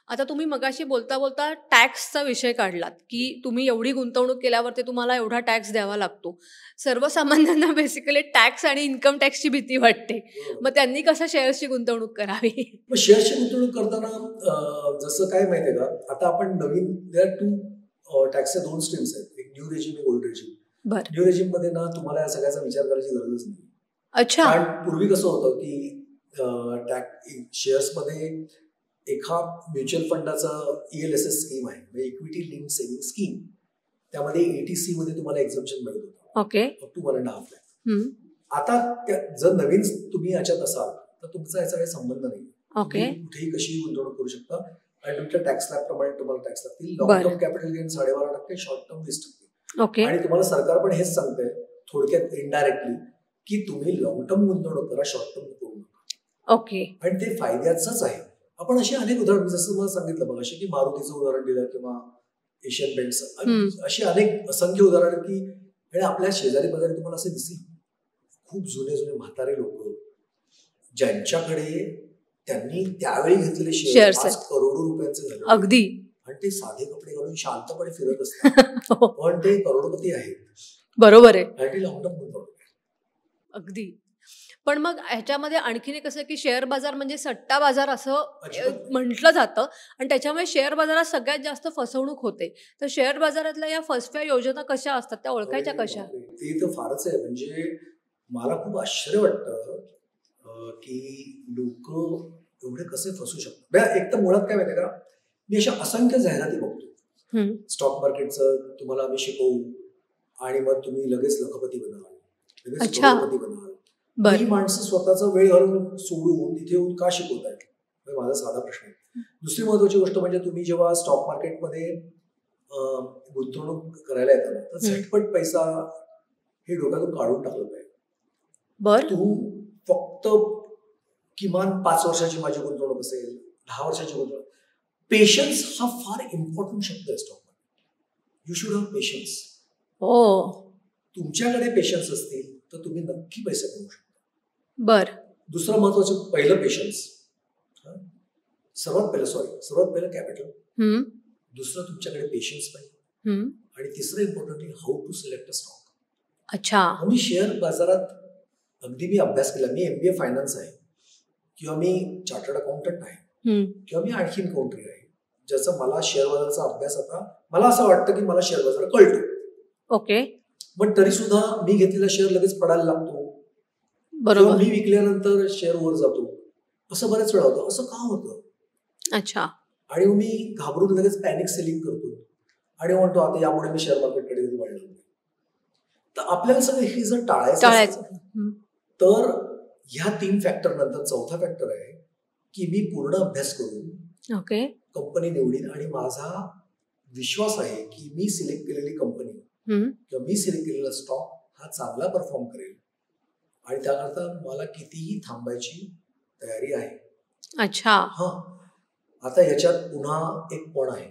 आता तुम्ही मगाशी बोलता बोलता टॅक्सचा विषय काढलात की तुम्ही एवढी गुंतवणूक केल्यावरती तुम्हाला एवढा टॅक्स द्यावा लागतो. सर्वसामान्यांना बेसिकली टॅक्स आणि इन्कम टॅक्सची भीती वाटते. मग त्यांनी कसं शेअर्सची गुंतवणूक करावी? शेअर्सची गुंतवणूक करताना जसं काय माहितीये का, आता आपण नवीन देअर टू टॅक्सचे 2 स्ट्रीम्स आहेत, एक न्यू रेजिम, एक ओल्ड रेजिम. न्यू रेजिम मध्ये ना तुम्हाला या सगळ्याचा विचार करायची गरजच नाही. अच्छा. कारण पूर्वी कसं होतं की शेअर्स मध्ये एका म्युच्युअल फंडाचं ELSS स्कीम आहे, म्हणजे इक्विटी लिंक्ड सेव्हिंग स्कीम, त्यामध्ये ATC मध्ये तुम्हाला एक्झम्पशन मिळत होतं, ओके, अप टू 1.5 लाख. आता जर नवीन तुम्ही याच्यात असाल तर तुमचा याचा काही संबंध नाही. ओके, कुठेही कशी गुंतवणूक करू शकता आणि तुमच्या टॅक्स स्लॅब प्रमाणे तुम्हाला टॅक्स लागतील. Long term capital gain 12.5%, short term 20%. Okay. आणि तुम्हाला सरकार पण हेच सांगतंय थोडक्यात इनडायरेक्टली की तुम्ही लॉंग टर्म गुंतवणूक करा, शॉर्ट टर्म करू नका. ओके. आणि ते फायद्याचंच आहे. आपण अशी अनेक उदाहरण, जसं मला सांगितलं बघा, अशी की मारुतीचं उदाहरण दिलं किंवा एशियन पेंट्स, अशी अनेक असंख्य उदाहरण की, आणि आपल्या शेजारी पाजारी तुम्हाला असे दिसतील खूप जुने जुने म्हातारे लोक ज्यांच्याकडे त्यांनी त्यावेळी घेतलेले शेअर्स आज करोडो रुपयांचे झाले. अगदी. आणि ते साधे कपडे घालून शांतपणे फिरत असतात, पण ते करोडपती आहेत. बरोबर आहे. आणि ते लॉंग टर्म गुंतवणूक. अगदी. पण मग ह्याच्यामध्ये आणखीन एक असं की शेअर बाजार म्हणजे सट्टा बाजार असं म्हटलं जातं आणि त्याच्यामुळे शेअर बाजारात सगळ्यात जास्त फसवणूक होते. तर शेअर बाजारातल्या या फसव्या योजना कशा असतात, त्या ओळखायच्या कशा? ते तर फारच आहे. म्हणजे मला खूप आश्चर्य वाटतं की लोक एवढे कसे फसू शकतात. एक तर मुळात काय माहितीये का, मी अशा असंख्य जाहिराती बघतो स्टॉक मार्केटचं, तुम्हाला आम्ही शिकवू आणि मग तुम्ही लगेच लखपती बनाल, लगेच करोडपती बनाल. ही माणसं स्वतःचा वेळ घालून सोडून तिथे येऊन का शिकवतायत, माझा साधा प्रश्न आहे. दुसरी महत्वाची गोष्ट म्हणजे तुम्ही जेव्हा स्टॉक मार्केटमध्ये गुंतवणूक करायला येतात ना, तर झटपट पैसा हे डोक्यातून काढून टाकलं पाहिजे. तू फक्त किमान 5 वर्षाची माझी गुंतवणूक असेल, 10 वर्षाची गुंतवणूक. पेशन्स हा फार इम्पॉर्टंट शब्द आहे stock market. You should have patience. तुमच्याकडे पेशन्स असतील तर तुम्ही नक्की पैसे कमवू शकता. दुसरं महत्वाचं, पहिलं पेशन्स, सर्वात पहिलं कॅपिटल. दुसरं तुमच्याकडे पेशन्स पाहिजे. आणि तिसरं importantly how to select a stock. अच्छा. मी शेअर बाजारात अगदी मी अभ्यास केला. मी MBA फायनान्स आहे, किंवा मी चार्टर्ड अकाउंटंट आहे, किंवा मी आणखीन कोणतरी आहे, ज्याचा मला शेअर बाजाराचा अभ्यास, आता मला असं वाटतं की मला शेअर बाजार कळतो. ओके. पण तरी सुद्धा मी घेतलेला शेअर लगेच पडायला लागतो. बरोबर. मी विकल्यानंतर शेअर वर जातो. असं बऱ्याच वेळा होतं. असं का होतं? अच्छा. आणि मी घाबरून लगेच पॅनिक सेलिंग करतो आणि म्हणतो आता यामुळे मी शेअर मार्केटकडे कधी वळणार नाही. तर आपल्याला सगळं हे जर टाळायचं तर ह्या 3 फॅक्टर नंतर चौथा फॅक्टर आहे की मी पूर्ण अभ्यास करून कंपनी निवडीन आणि माझा विश्वास आहे की मी सिलेक्ट केलेली कंपनी किंवा मी सिलेक्ट केलेला स्टॉक हा चांगला परफॉर्म करेल आणि त्याकरता मला कितीही थांबायची तयारी आहे. अच्छा. हा, आता याच्यात पुन्हा एक पण आहे.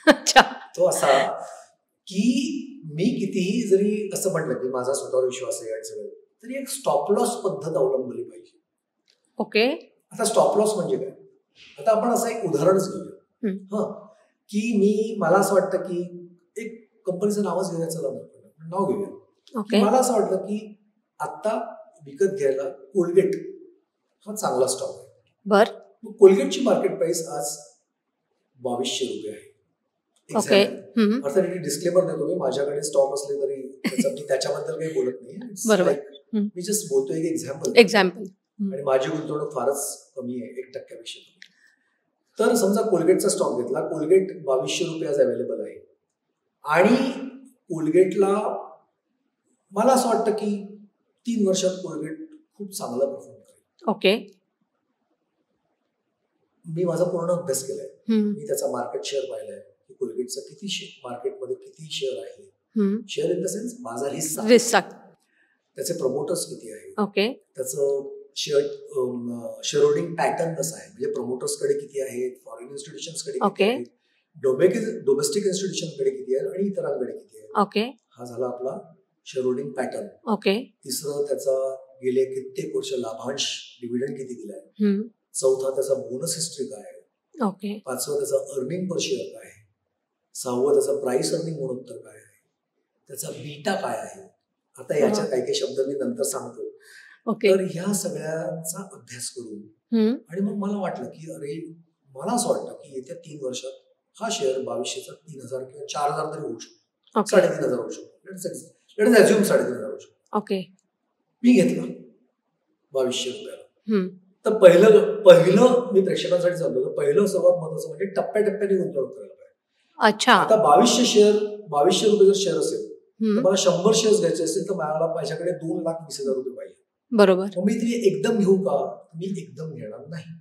अच्छा. तो असा की मी कितीही जरी असं म्हटलं की माझा स्वतःवर विश्वास आहे आणि सगळं, तरी एक स्टॉप लॉस पद्धत अवलंबली पाहिजे. ओके. आता स्टॉप लॉस म्हणजे काय? आता आपण असं एक उदाहरणच घेऊया. की मला असं वाटतं की एक कंपनीचं नावच घेऊया, चला नाव घेऊया, ओके. मला असं वाटलं की आता विकत घ्यायला कोलगेट हा चांगला स्टॉक आहे. बर. कोलगेटची मार्केट प्राइस आज 2200 रुपये आहे. ओके. अर्थात डिस्क्लेमर देतो मी, माझ्याकडे स्टॉक असले तरी मी त्याच्याबद्दल काही बोलत नाही. बरोबर. मी जस्ट बोलतोय एक एक्झाम्पल. आणि माझी गुंतवणूक फारच कमी आहे, 1% कमी. तर समजा कोलगेटचा स्टॉक घेतला, कोलगेट 2200 रुपये आज अवेलेबल आहे आणि कोलगेटला मला असं वाटतं की 3 वर्षात कोलगेट खूप चांगला परफॉर्म करेल. ओके. मी माझा पूर्ण अभ्यास केलाय. मी त्याचा मार्केट शेअर पाहिलाय की कोलगेटचा किती मार्केटमध्ये किती शेअर आहे. शेअर इन द सेन्स माझा हिस्सा, त्याचे प्रमोटर्स किती आहेत, ओके, त्याचं शेअर होल्डिंग पॅटर्न कसं आहे, म्हणजे प्रमोटर्सकडे किती आहेत, फॉरेन इन्स्टिट्यूशन्सकडे किती आहेत, डोमेस्टिक इन्स्टिट्यूशनकडे किती आहेत आणि इतरांकडे किती आहेत. ओके. हा झाला आपला शेअर होल्डिंग पॅटर्न. ओके. तिसरं त्याचा गेले कित्येक वर्ष लाभांश डिव्हिडंड किती दिलाय. चौथा त्याचा बोनस हिस्ट्री काय आहे. ओके. पाचवं त्याचा अर्निंग पर शेअर काय आहे. सहावं त्याचा प्राइस अर्निंग गुणोत्तर काय आहे. त्याचा बीटा काय आहे. आता याच्या काही काही शब्द मी नंतर सांगतो. तर ह्या सगळ्यांचा अभ्यास करून आणि मग मला वाटलं की अरे मला असं वाटतं की येत्या 3 वर्षात हा शेअर 2200चा 3000 किंवा 4000 तरी होऊ शकतो. 3500 होऊ शकतो. लेट्स अज्युम 3500 होऊ शकतो. ओके. मी घेतला 2200 रुपयाला. तर पहिलं मी प्रेक्षकांसाठी सांगतो, पहिलं सर्वात महत्वाचं म्हणजे टप्प्याटप्प्याने गुंतवणूक करायला पाहिजे. अच्छा. आता 2200 रुपये जर शेअर असेल तर मला 100 शेअर्स घ्यायचे असेल तर मला माझ्याकडे 2,20,000 रुपये पाहिजे. बरोबर. मग मी ते एकदम घेऊ का? मी एकदम घेणार नाही.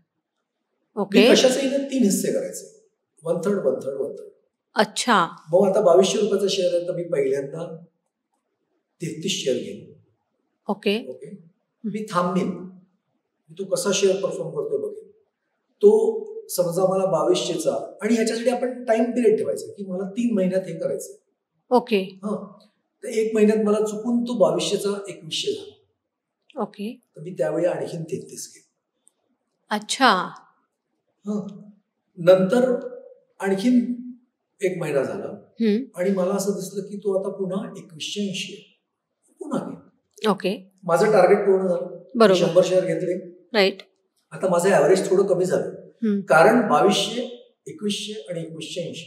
ओके. कशाचंही 3 हिस्से करायचे, 1/3, 1/3, 1/3. अच्छा. मग आता 2200 रुपयाचा शेअर आहे तर मी पहिल्यांदा 33 शेअर घेईन. ओके. ओके. मी थांबेन, तो कसा शेअर परफॉर्म करतो बघेन. तो समजा मला 2200चा आणि ह्याच्यासाठी आपण टाइम पिरियड ठेवायचा की मला 3 महिन्यात हे करायचं. ओके. तर 1 महिन्यात मला चुकून तो 2200चा 2100 झाला. ओके. तर मी त्यावेळी आणखीन 33 घेईन. अच्छा. नंतर आणखीन 1 महिना झाला आणि मला असं दिसलं की तो आता पुन्हा 2180 आहे. पुन्हा घेईन. ओके. माझं टार्गेट पूर्ण झालं. बरोबर. 100 शेअर घेतले. राईट. आता माझं ऍव्हरेज थोडं कमी झालं कारण 2200, 2100 आणि 2180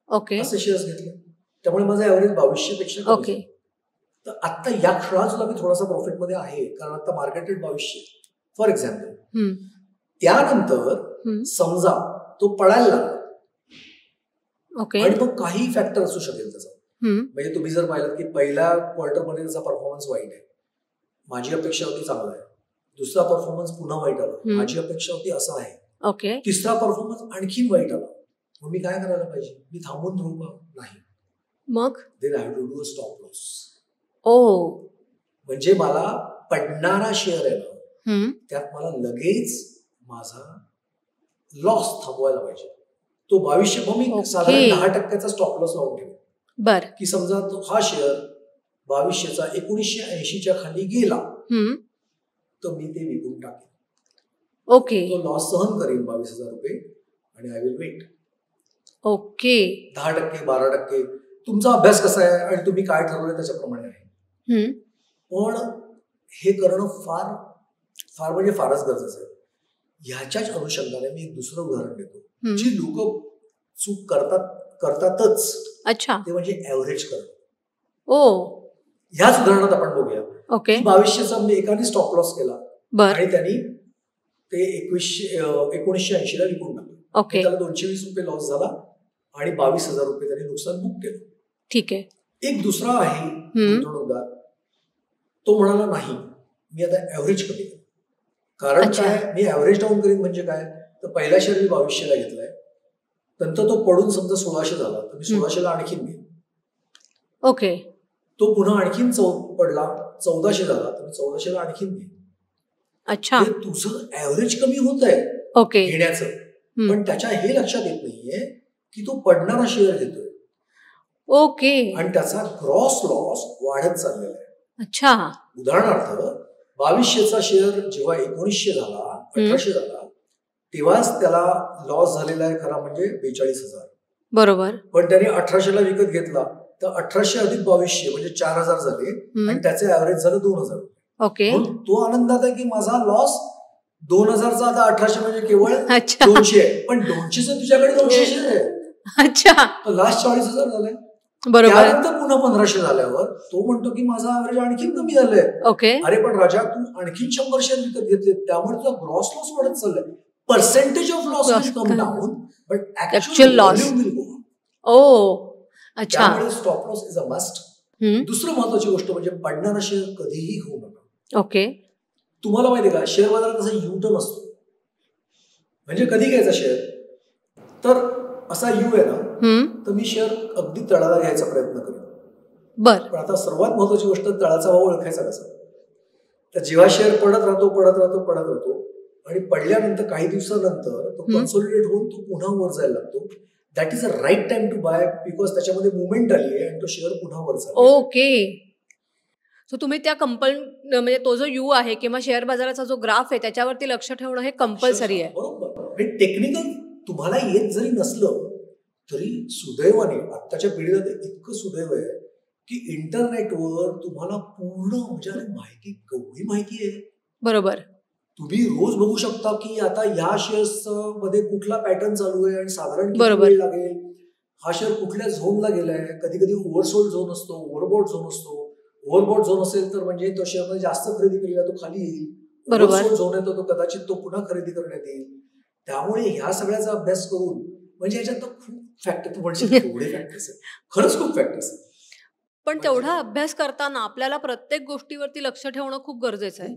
ओके असे शेअर्स घेतले. त्यामुळे माझं ऍव्हरेज 2200 पेक्षा ओके. तर आता या क्षणात सुद्धा मी थोडासा प्रॉफिटमध्ये आहे कारण आता मार्केट रेट 2200 फॉर एक्झाम्पल. त्यानंतर समजा तो पडायला लागला. ओके. आणि मग काही फॅक्टर असू शकेल त्याचा. म्हणजे तुम्ही जर पाहिलं की पहिल्या क्वार्टरमध्ये त्याचा परफॉर्मन्स वाईट आहे, माझी अपेक्षा होती चांगला आहे. दुसरा परफॉर्मन्स पुन्हा वाईट आला, माझी अपेक्षा होती असा आहे. ओके. तिसरा परफॉर्मन्स आणखीन वाईट आला. मग मी काय करायला पाहिजे? मी थांबून राहू का? नाही. मग then I to do a stop loss. म्हणजे मला पडणारा शेअर आहे ना त्यात मला लगेच माझा लॉस थांबवायला पाहिजे. तो 2200 मग मी साधारण 10% स्टॉप लॉस लावून ठेवेन. बर. की समजा तो हा शेअर 2200चा 1980च्या खाली गेला तर मी ते विकून टाकेन. ओके. तो लॉस सहन करेन 22,000 रुपये आणि आय विल वेट. ओके. 10%, 12% तुमचा अभ्यास कसा आहे आणि तुम्ही काय ठरवलंय त्याच्याप्रमाणे आहे. पण हे करणं फार फार म्हणजे फारच गरजेचं आहे. ह्याच्याच अनुषंगाने मी एक दुसरं उदाहरण देतो. जी लोक चूक करतातच. अच्छा. ते म्हणजे ऍव्हरेज करणं. ह्याच उदाहरणात आपण बघूया. ओके. 2200चा मी एकाने स्टॉप लॉस केला आणि त्यांनी ते 1980ला विकून टाकलं. ओके. त्याला 220 रुपये लॉस झाला आणि 22,000 रुपये त्यांनी नुकसान बुक केलं. ठीक आहे. एक दुसरा आहे गुंतवणूकदार, तो म्हणाला नाही मी आता ऍव्हरेज कमी करेन. कारण काय, मी ऍव्हरेज डाऊन करीन म्हणजे काय, तर पहिला शेअर मी 2200ला घेतलाय, नंतर तो पडून समजा 1600 झाला तर मी 1600ला आणखीन घेईन. ओके. तो पुन्हा आणखीन पडला 1400 झाला तर मी 1400ला आणखीन घेईन. अच्छा. तुझं ऍव्हरेज कमी होत आहे ओके घेण्याचं, पण त्याच्या हे लक्षात येत नाहीये की तो पडणारा शेअर घेतोय. ओके. आणि त्याचा ग्रॉस लॉस वाढत चाललेला आहे. अच्छा. उदाहरणार्थ 2200चा शेअर जेव्हा 1900 झाला, 1800 झाला, तेव्हाच त्याला लॉस झालेला आहे खरा म्हणजे 42,000. बरोबर. पण त्याने 1800ला विकत घेतला तर 1800 अधिक 2200 म्हणजे 4000 झाले आणि त्याचे ऍव्हरेज झालं 2000. ओके. तो आनंदात आहे की माझा लॉस 2000चा आता 1800 म्हणजे केवळ 200 आहे. पण 200 तुझ्याकडे 200 शेअर आहे. अच्छा. तर लास्ट 40,000 झाले. बरोबर. त्यानंतर पुन्हा 1500 झाल्यावर तो म्हणतो की माझा ऍव्हरेज आणखी कमी झालंय. ओके. अरे पण राजा तू आणखी 100 शेअर विकत घेतले त्यामुळे तुझा ग्रॉस लॉस वाढत चाललाय. Percentage of loss will come down but actual loss will go. ओ अच्छा. त्यामुळे stop loss is a must. दुसरं महत्वाची गोष्ट म्हणजे पडणारा शेअर कधीही घेऊ नका. ओके. तुम्हाला माहितीये का शेअर बाजारात कसा यू-टर्न असतो. म्हणजे कधी घ्यायचा शेअर तर असा यू आहे ना तर मी शेअर अगदी तळाला घ्यायचा प्रयत्न करेन. बर. पण आता सर्वात महत्वाची गोष्ट तळाचा भाव ओळखायचा कसा. तर जेव्हा शेअर पडत राहतो आणि पडल्यानंतर काही दिवसानंतर तो कन्सोलिडेट होऊन तो पुन्हा वर जायला लागतो. That is a right time to buy because त्याच्यामध्ये मुवमेंट आली आहे आणि तो शेअर पुन्हा वर जातो. ओके. सो तुम्ही त्या म्हणजे तो जो यू आहे किंवा शेअर बाजाराचा जो ग्राफ आहे त्याच्यावरती लक्ष ठेवणं हे कंपल्सरी आहे. बरोबर. टेक्निकल तुम्हाला येत जरी नसलं तरी सुदैवाने आत्ताच्या पिढीला इतकं सुदैव आहे की इंटरनेटवर तुम्हाला पूर्ण म्हणजे माहिती केवढी माहिती आहे. बरोबर. तुम्ही रोज बघू शकता की आता या शेअर्स मध्ये कुठला पॅटर्न चालू आहे आणि साधारण किती वेळ लागेल. हा शेअर कुठल्या झोनला गेलाय. कधी कधी ओव्हरसोल्ड झोन असतो, ओव्हरबॉट झोन असतो. ओव्हरबॉट झोन असेल तर म्हणजे तो शेअर मध्ये जास्त खरेदी केलेला तो खाली येईल. ओव्हरसोल्ड झोन आहे तो कदाचित तो पुन्हा खरेदी करण्यात येईल. त्यामुळे ह्या सगळ्याचा अभ्यास करून म्हणजे याच्यात खूप फॅक्टर एवढे फॅक्टर्स आहेत. खरंच खूप फॅक्टर्स आहेत. पण तेवढा अभ्यास करताना आपल्याला प्रत्येक गोष्टीवरती लक्ष ठेवणं खूप गरजेचं आहे.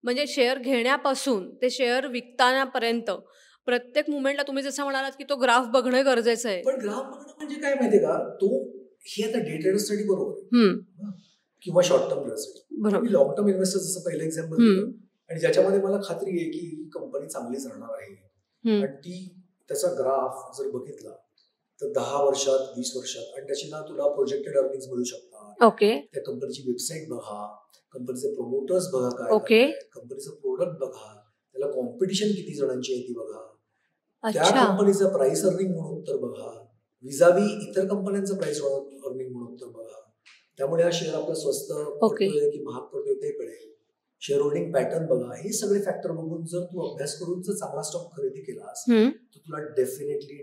म्हणजे शेअर घेण्यापासून ते शेअर विकतानापर्यंत प्रत्येक मुवमेंटला तुम्ही जसं म्हणालात की तो ग्राफ बघणं गरजेचं आहे. पण ग्राफ बघणं म्हणजे काय माहितीये का तो हे आता डे ट्रेडर्ससाठी बरोबर किंवा शॉर्ट टर्म ट्रेडर्ससाठी. लॉंग टर्म इन्व्हेस्टर जसं पहिलं एक्झाम्पल दिलं आणि ज्याच्यामध्ये मला खात्री आहे की ही कंपनी चांगलीच राहणार आहे आणि ती त्याचा ग्राफ जर बघितला तर 10 वर्षात 20 वर्षात आणि त्याची ना तुला प्रोजेक्टेड अर्निंग्स मिळू शकतात. ओके. त्या कंपनीची वेबसाईट बघा, कंपनीचे प्रमोटर्स बघा काय, कंपनीचं प्रोडक्ट बघा, त्याला कॉम्पिटिशन किती जणांची आहे ती बघा, त्या कंपनीचं प्राइस अर्निंग गुणोत्तर बघा, विजावी इतर कंपन्यांचं प्राइस अर्निंग गुणोत्तर बघा. त्यामुळे हा शेअर आपला स्वस्त पडतोय की महाग पडतोय ते कळेल. शेअर होल्डिंग पॅटर्न बघा. हे सगळे फॅक्टर बघून जर तू अभ्यास करून जर चांगला स्टॉक खरेदी केलास तर तुला डेफिनेटली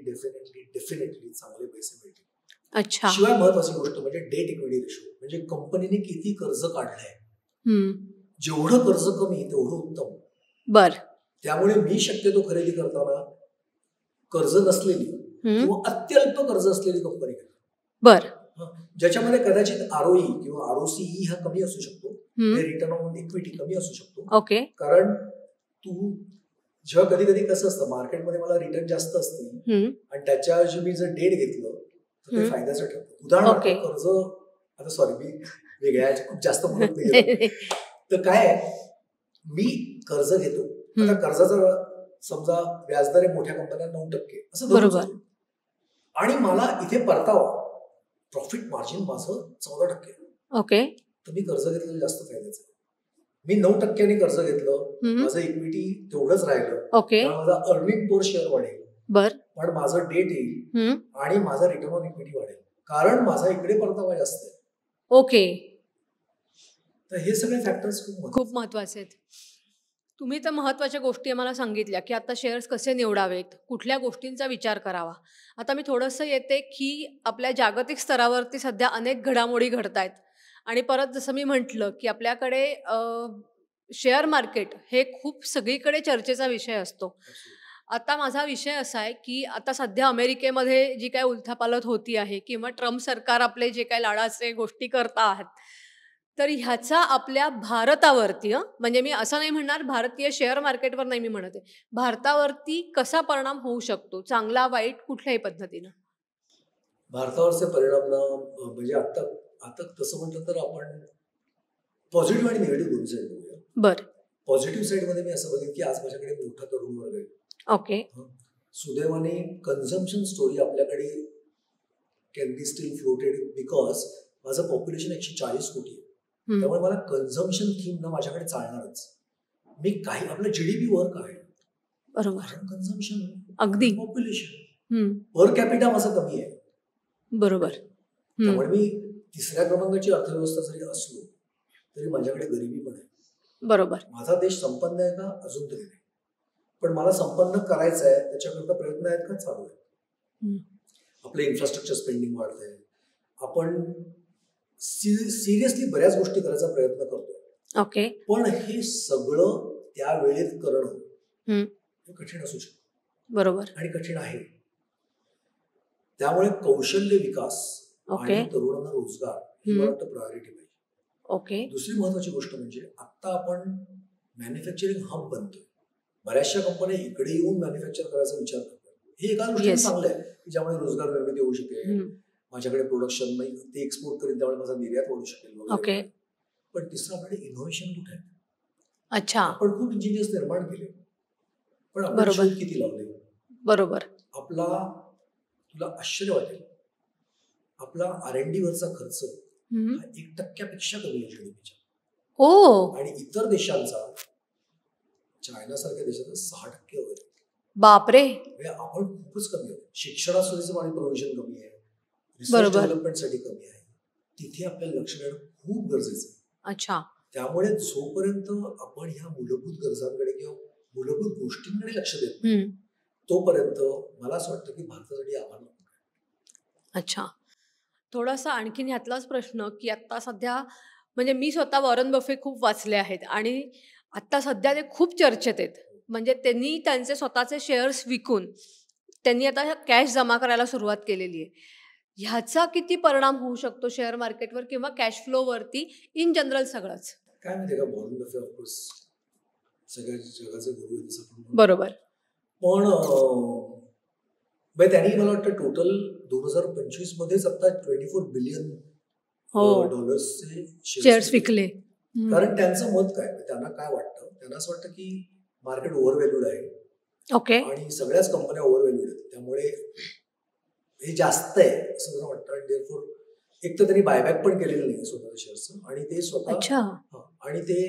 चांगले पैसे मिळतील. अच्छा. शिवाय महत्वाची गोष्ट म्हणजे डेट इक्विटी रेशो म्हणजे कंपनीने किती कर्ज काढलंय. जेवढं कर्ज कमी तेवढं उत्तम. बर. त्यामुळे मी शक्यतो खरेदी करताना कर्ज नसलेली किंवा अत्यल्प कर्ज असलेली कंपनी घेतो. बर. ज्याच्यामध्ये कदाचित आरओई किंवा आरओसीई हा कमी असू शकतो. रिटर्न ऑन इक्विटी कमी असू शकतो. ओके. कारण तू जेव्हा कधी कधी कसं असतं मार्केटमध्ये मला रिटर्न जास्त असतील आणि त्याच्या मी जर डेट घेतलं तर ते फायद्याचं ठरतं. उदाहरणार्थ कर्ज आता सॉरी मी वेगळ्या खूप जास्त म्हणत नाही. तर काय मी कर्ज घेतो. आता कर्जाचा समजा व्याजदर आहे मोठ्या कंपन्या 9% असं धरून आणि मला इथे परतावा प्रॉफिट मार्जिन माझं 14%. ओके. तर मी कर्ज घेतलेलं जास्त फायद्याचं. मी 9% कर्ज घेतलं, माझं इक्विटी तेवढंच राहिलं. ओके. माझा अर्निंग पर शेअर वाढेल. बर. पण माझं डेट येईल आणि माझा रिटर्न ऑन इक्विटी वाढेल कारण माझा इकडे परतावा जास्त आहे. ओके. तर हे सगळे फॅक्टर्स खूप महत्वाचे आहेत. तुम्ही तर महत्त्वाच्या गोष्टी आम्हाला सांगितल्या की आता शेअर्स कसे निवडावेत, कुठल्या गोष्टींचा विचार करावा. आता मी थोडंसं येते की आपल्या जागतिक स्तरावरती सध्या अनेक घडामोडी घडत आहेत आणि परत जसं मी म्हटलं की आपल्याकडे शेअर मार्केट हे खूप सगळीकडे चर्चेचा विषय असतो. आता माझा विषय असा आहे की आता सध्या अमेरिकेमध्ये जी काय उलथापालथ होती आहे किंवा ट्रम्प सरकार आपले जे काय लाडाचे गोष्टी करता आहेत तर ह्याचा आपल्या भारतावरती म्हणजे मी असं नाही म्हणणार भारतीय शेअर मार्केटवर नाही मी म्हणते भारतावरती कसा परिणाम होऊ शकतो चांगला वाईट कुठल्याही पद्धतीनं. भारतावरचे परिणाम म्हणजे आता तसं म्हटलं तर आपण पॉझिटिव्ह आणि निगेटिव्ह दोन्ही साईड बघूया. बर. पॉझिटिव्ह साईड मध्ये मी असं बघेन की आज माझ्याकडे मोठा तरुण वर्ग आहे. ओके. सुदैवाने कन्झम्पशन स्टोरी आपल्याकडे can be steel floated because माझं पॉप्युलेशन 140 कोटी आहे. त्यामुळे मला कन्झम्पशन थीम ना माझ्याकडे चालणारच. मी काही आपलं जीडीपी वर काय बरोबर कारण कन्झम्पन अगदी पॉप्युलेशन पर कॅपिटा माझं कमी आहे. बरोबर. त्यामुळे मी तिसऱ्या क्रमांकाची अर्थव्यवस्था जरी असलो तरी माझ्याकडे गरिबी पण आहे. बरोबर. माझा देश संपन्न आहे का? अजून तरी नाही. पण मला संपन्न करायचं आहे, त्याच्याकरता प्रयत्न आहेत का? चालू आहे. आपलं इन्फ्रास्ट्रक्चर स्पेंडिंग वाढतंय, आपण सिरियसली बऱ्याच गोष्टी करायचा प्रयत्न करतोय. ओके. पण हे सगळं त्या वेळेत करणं हे कठीण असू शकतं. बरोबर. आणि कठीण आहे. त्यामुळे कौशल्य विकास आणि तरुणांना रोजगार ही मला वाटतं प्रायोरिटी पाहिजे. ओके. दुसरी महत्वाची गोष्ट म्हणजे आता आपण मॅन्युफॅक्चरिंग हब बनतोय. बऱ्याचशा कंपन्या इकडे येऊन मॅन्युफॅक्चर करायचा विचार करतात. हे एका दृष्टीने चांगलं आहे की ज्यामुळे रोजगार निर्मिती होऊ शकेल, माझ्याकडे प्रोडक्शन ते एक्सपोर्ट करेल त्यामुळे माझा निर्यात वाढू शकेल. पण तिसरं आपल्याकडे इनोव्हेशन कुठे आहे? अच्छा, आपण खूप इंजिनियर्स निर्माण केले, पण आपण शोध किती लावले? बरोबर. आपला, तुला आश्चर्य वाटेल, आपला R&D वरचा खर्च हा 1% कमी आहे जीडीपीच्या. आणि इतर देशांचा, चायना सारख्या देशाचा 6% वगैरे. बापरे. आपण खूपच कमी आहोत. शिक्षणासाठी आणि प्रोव्हिजन कमी आहे, रिसर्च डेव्हलपमेंटसाठी कमी आहे. तिथे आपल्याला लक्ष देणं खूप गरजेचं आहे. अच्छा. त्यामुळे जोपर्यंत आपण ह्या मूलभूत गरजांकडे किंवा मूलभूत गोष्टींकडे लक्ष देत नाही तोपर्यंत मला असं वाटतं की भारतासाठी आव्हान. अच्छा. थोडासा आणखीन ह्यातलाच प्रश्न की आता सध्या म्हणजे मी स्वतः वॉरन बफे खूप वाचले आहेत आणि आता सध्या ते खूप चर्चेत आहेत. म्हणजे त्यांनी त्यांचे स्वतःचे शेअर्स विकून त्यांनी आता कॅश जमा करायला सुरुवात केलेली आहे. ह्याचा किती परिणाम होऊ शकतो शेअर मार्केटवर किंवा कॅश फ्लोवरती इन जनरल सगळंच? काय माहिती का, वॉरन बफे ऑफकोर्स सगळ्या जगाचे गुरु आहेत. बरोबर. पण त्यांनी मला वाटतं टोटल 2025 मध्येच आता $24 बिलियन शेअर्स विकले. कारण त्यांचं मत काय, त्यांना काय वाटतं, त्यांना असं वाटतं की मार्केट ओव्हरव्हॅल्यूड आहे. ओके. आणि सगळ्याच कंपन्या ओव्हरव्हॅल्यूड आहेत, त्यामुळे हे जास्त आहे असं मला वाटतं. आणि देअरफॉर एक तर त्यांनी बायबॅक पण केलेलं नाही स्वतःच्या शेअर्सचं, आणि ते स्वतः आणि ते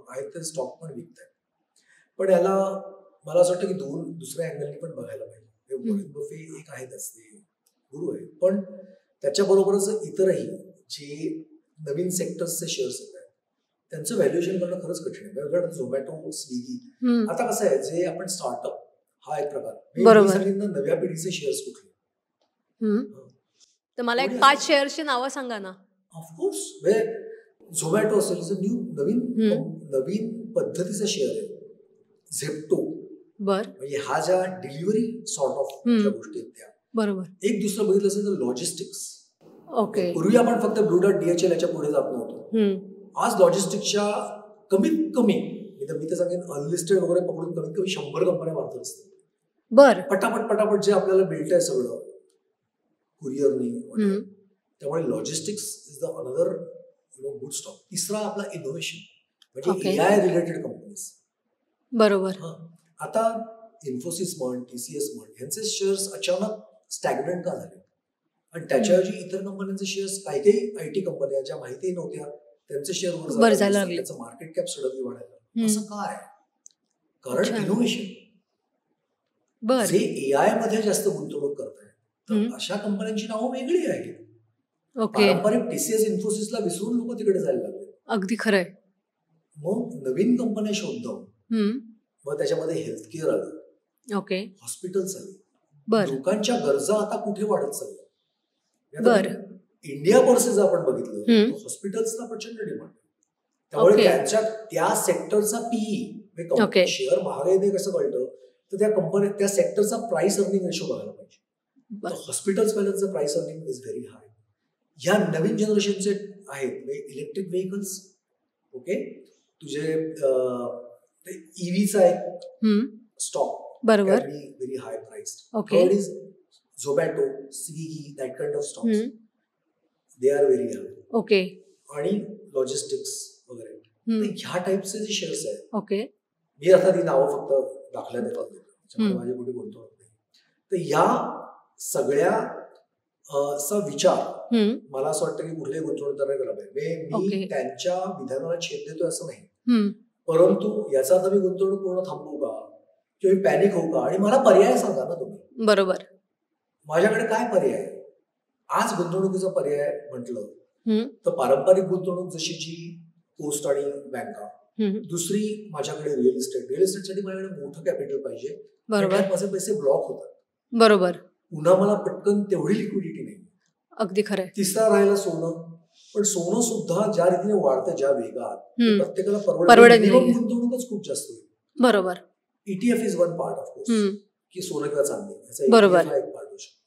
आहेत ते स्टॉक पण विकतात. पण याला मला असं वाटतं की दुसऱ्या अँगलनी पण बघायला पाहिजे. वॉरन बफे एक आहेतच, ते गुरु आहेत, पण त्याच्याबरोबरच इतरही जे नवीन सेक्टर्सचे शेअर्स आहेत त्यांचं व्हॅल्युएशन करणं खरंच कठीण आहे. झोमॅटो, स्विगी, आता कसं आहे, जे आपण स्टार्टअप हा एक प्रकार, नव्या पिढीचे शेअर्स कुठले. तर मला एक 5 शेअर्सची नावं सांगा ना. ऑफकोर्स, झोमॅटो असेल, नवीन पद्धतीचा शेअर आहे. झेप्टो, म्हणजे हा ज्या डिलिव्हरी सॉर्ट ऑफ गोष्टी आहेत त्या. बरोबर. एक दुसरं बघितलं असेल तर लॉजिस्टिक्स. ओके. पूर्वी आपण फक्त ब्लू डॉट, DHL याच्या पुढे जात नव्हतो. आज लॉजिस्टिक्सच्या कमीत कमी मी तर सांगेन अनलिस्टेड वगैरे पकडून कमीत कमी 100 कंपन्या भारतात असतात. बर. पटापट जे आपल्याला बिल्ट आहे सगळं कुरिअरनी. त्यामुळे logistics is the another good stock. तिसरा आपला इनोव्हेशन, म्हणजे AI रिलेटेड कंपनीज. बरोबर. आता इन्फोसिस म्हण, TCS म्हण, यांचे शेअर्स अचानक स्टॅग्नंट का झाले, आणि त्याच्याऐवजी इतर कंपन्यांचे शेअर्स, काही IT कंपन्या ज्या माहिती नव्हत्या त्यांचे शेअर वर जायला लागले, त्याचं मार्केट कॅप सडनली वाढायला. असं काय? कारण इनोव्हेशन. जे AI मध्ये जास्त गुंतवणूक करतायत, अशा कंपन्यांची नावं वेगळी आहेत. पारंपरिक TCS, इन्फोसिसला विसरून लोक तिकडे जायला लागले. अगदी खरंय. मग नवीन कंपन्या शोधणं, मग त्याच्यामध्ये हेल्थकेअर आलं, ओके, हॉस्पिटल्स आले, लोकांच्या गरजा आता कुठे वाढत चालल्या. इंडिया पर्सेस आपण बघितलं, हॉस्पिटल्सला प्रचंड डिमांड. त्यामुळे त्यांच्या त्या सेक्टरचा PE, शेअर महाग आहे ते कसं कळतं, तर त्या कंपन्या त्या सेक्टरचा प्राइस अर्निंग रेशो बघायला पाहिजे. हॉस्पिटल्स पहिल्यांचा price earning is very high. ह्या नवीन जनरेशनचे आहेत इलेक्ट्रिक व्हेकल्स, ओके, तुझे EVचा एक स्टॉक, बरोबर, very high price. Third is Zomato, Swiggy, that kind of stocks, they are very high. Okay. आणि लॉजिस्टिक्स वगैरे, ह्या टाइपचे जे शेअर्स आहेत, ओके, मी आता ती नावं फक्त दाखल्या देतात, माझे कुठे गुंतवणूक नाही. तर या सगळ्या चा विचार मला असं वाटतं की कुठल्याही गुंतवणूकदाराने करायला पाहिजे. मी त्यांच्या विधानाला छेद देतोय असं नाही, परंतु याचा अर्थ मी गुंतवणूक पूर्ण थांबवू का किंवा पॅनिक होऊ का, आणि मला पर्याय सांगा ना तुम्ही. बरोबर. माझ्याकडे काय पर्याय आहे? आज गुंतवणुकीचा पर्याय म्हटलं हम्म, तर पारंपरिक गुंतवणूक जशी जी पोस्ट आणि बँका, हम्म, दुसरी माझ्याकडे रिअल इस्टेटसाठी माझ्याकडे मोठं कॅपिटल पाहिजे आणि बरोबर त्यात माझे पैसे ब्लॉक होतात. बरोबर पुन्हा मला पटकन तेवढी लिक्विडिटी नाही. अगदी खरंय. तिसरा राहिला सोनं. पण सोनं सुद्धा ज्या रीतीने वाढतं ज्या वेगात ते हम्म, प्रत्येकाला परवडत परवडत नाहीये. गुंतवणूकच खूप जास्त होईल. बरोबर. ETF is one part of course, हम्म, की सोनं किंवा चांदी याचा बरोबर. ETF हा एक पार्ट होऊ शकतो.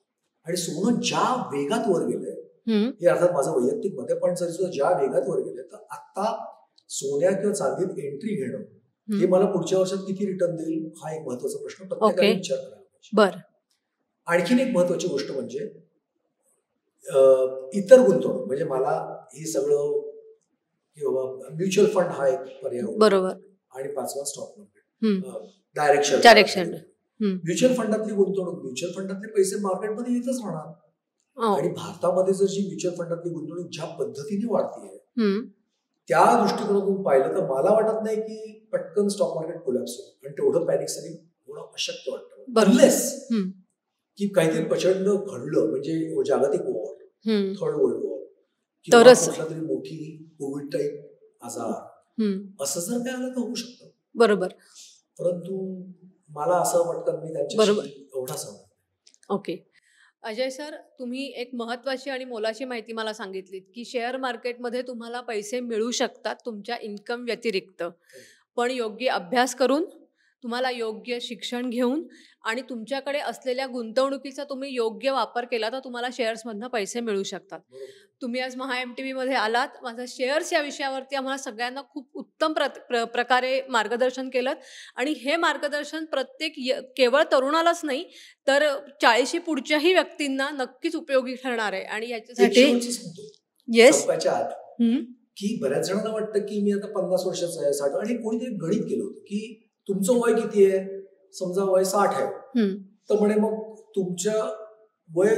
आणि सोनं ज्या वेगात वर गेलंय, हम्म, हे अर्थात माझं वैयक्तिक मत आहे, पण जरी सुद्धा ज्या वेगात वर गेलंय तर आता सोन्या किंवा चांदीत एंट्री घेणं हे हम्म, मला पुढच्या वर्षात किती रिटर्न देईल हा एक महत्वाचा प्रश्न प्रत्येकाने ओके. विचार करायला पाहिजे. बर. आणखीन एक महत्वाची गोष्ट म्हणजे इतर गुंतवणूक, म्हणजे मला हे सगळं किंवा म्युच्युअल फंड हा एक पर्याय होता. बरोबर. आणि पाचवा स्टॉक मार्केट, हम्म, डायरेक्शन. डायरेक्शन. हम्म, म्युच्युअल फंडातली गुंतवणूक, म्युच्युअल फंडातले पैसे मार्केटमध्ये येतच राहणार. हो. आणि भारतामध्ये जर जी म्युच्युअल फंडातली गुंतवणूक ज्या पद्धतीने वाढतीये हम्म, त्या दृष्टिकोनातून पाहिलं तर मला वाटत नाही की पटकन स्टॉक मार्केट कोलॅप्स होईल. आणि तेवढं पॅनिक सेलिंग होणं अशक्य वाटतं. बरोबर. अनलेस हम्म, की काहीतरी प्रचंड घडलं, म्हणजे जागतिक वॉर, हम्म, थर्ड वर्ल्ड वॉर, किंवा तरच. कुठला तरी मोठी कोविड टाईप आजार, हम्म, असं जर काय आलं तर होऊ शकतं. बरोबर. परंतु मला असं वाटतं मी बरोबर. त्यांच्याशी एवढा समज. ओके. अजय सर, तुम्ही एक महत्त्वाची आणि मोलाची माहिती मला सांगितलीत की शेअर मार्केटमध्ये तुम्हाला पैसे मिळू शकतात तुमच्या इन्कम व्यतिरिक्त, पण योग्य अभ्यास करून, तुम्हाला योग्य शिक्षण घेऊन आणि तुमच्याकडे असलेल्या गुंतवणुकीचा तुम्ही योग्य वापर केला तर तुम्हाला शेअर्समधनं पैसे मिळू शकतात. तुम्ही आज महा MTVमध्ये आलात. माझा शेअर्स या विषयावरती आम्हाला सगळ्यांना खूप उत्तम प्रकारे मार्गदर्शन केलं आणि हे मार्गदर्शन केवळ तरुणालाच नाही तर 40शी पुढच्याही व्यक्तींना नक्कीच उपयोगी ठरणार आहे. आणि याच्यासाठी येस, संपायच्या आत की बऱ्याच जणांना वाटतं की मी आता 50 वर्षाचा आहे, 60, आणि कोणीतरी गणित केलं होतं की तुमचं वय किती आहे, समजा वय 60 आहे, तर म्हणे मग तुमच्या वय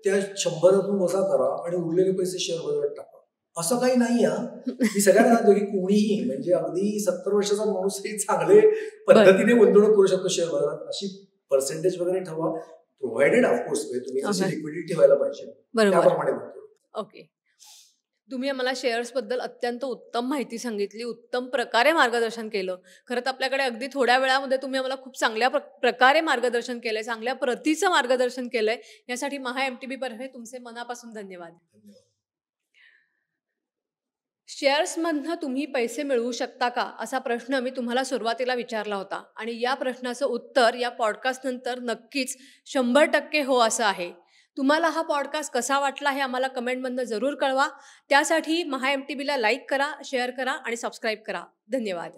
त्या 100 वजा करा आणि उरलेले पैसे शेअर बाजारात टाका. असं काही नाही. मी सगळ्यांना सांगतो की कोणीही, म्हणजे अगदी 70 वर्षाचा माणूसही चांगले पद्धतीने गुंतवणूक करू शकतो शेअर बाजारात. अशी पर्सेंटेज वगैरे ठरवा, प्रोव्हाइडेड ऑफकोर्स तुम्ही जशी लिक्विडिटी ठेवायला पाहिजे त्याप्रमाणे गुंतवणूक. ओके. तुम्ही आम्हाला शेअर्सबद्दल अत्यंत उत्तम माहिती सांगितली, उत्तम प्रकारे मार्गदर्शन केलं. खरं तर आपल्याकडे अगदी थोड्या वेळामध्ये तुम्ही आम्हाला खूप चांगल्या प्रकारे मार्गदर्शन केलंय, चांगल्या प्रतीचं मार्गदर्शन केलंय. यासाठी महा MTV तर्फे तुमचे मनापासून धन्यवाद. शेअर्समधनं तुम्ही पैसे मिळवू शकता का, असा प्रश्न मी तुम्हाला सुरुवातीला विचारला होता आणि या प्रश्नाचं उत्तर या पॉडकास्ट नंतर नक्कीच 100% हो असं आहे. तुम्हाला हा पॉडकास्ट कसा वाटला हे आम्हाला कमेंटमधनं जरूर कळवा. त्यासाठी महा MTVला लाईक करा, शेअर करा आणि सबस्क्राईब करा. धन्यवाद.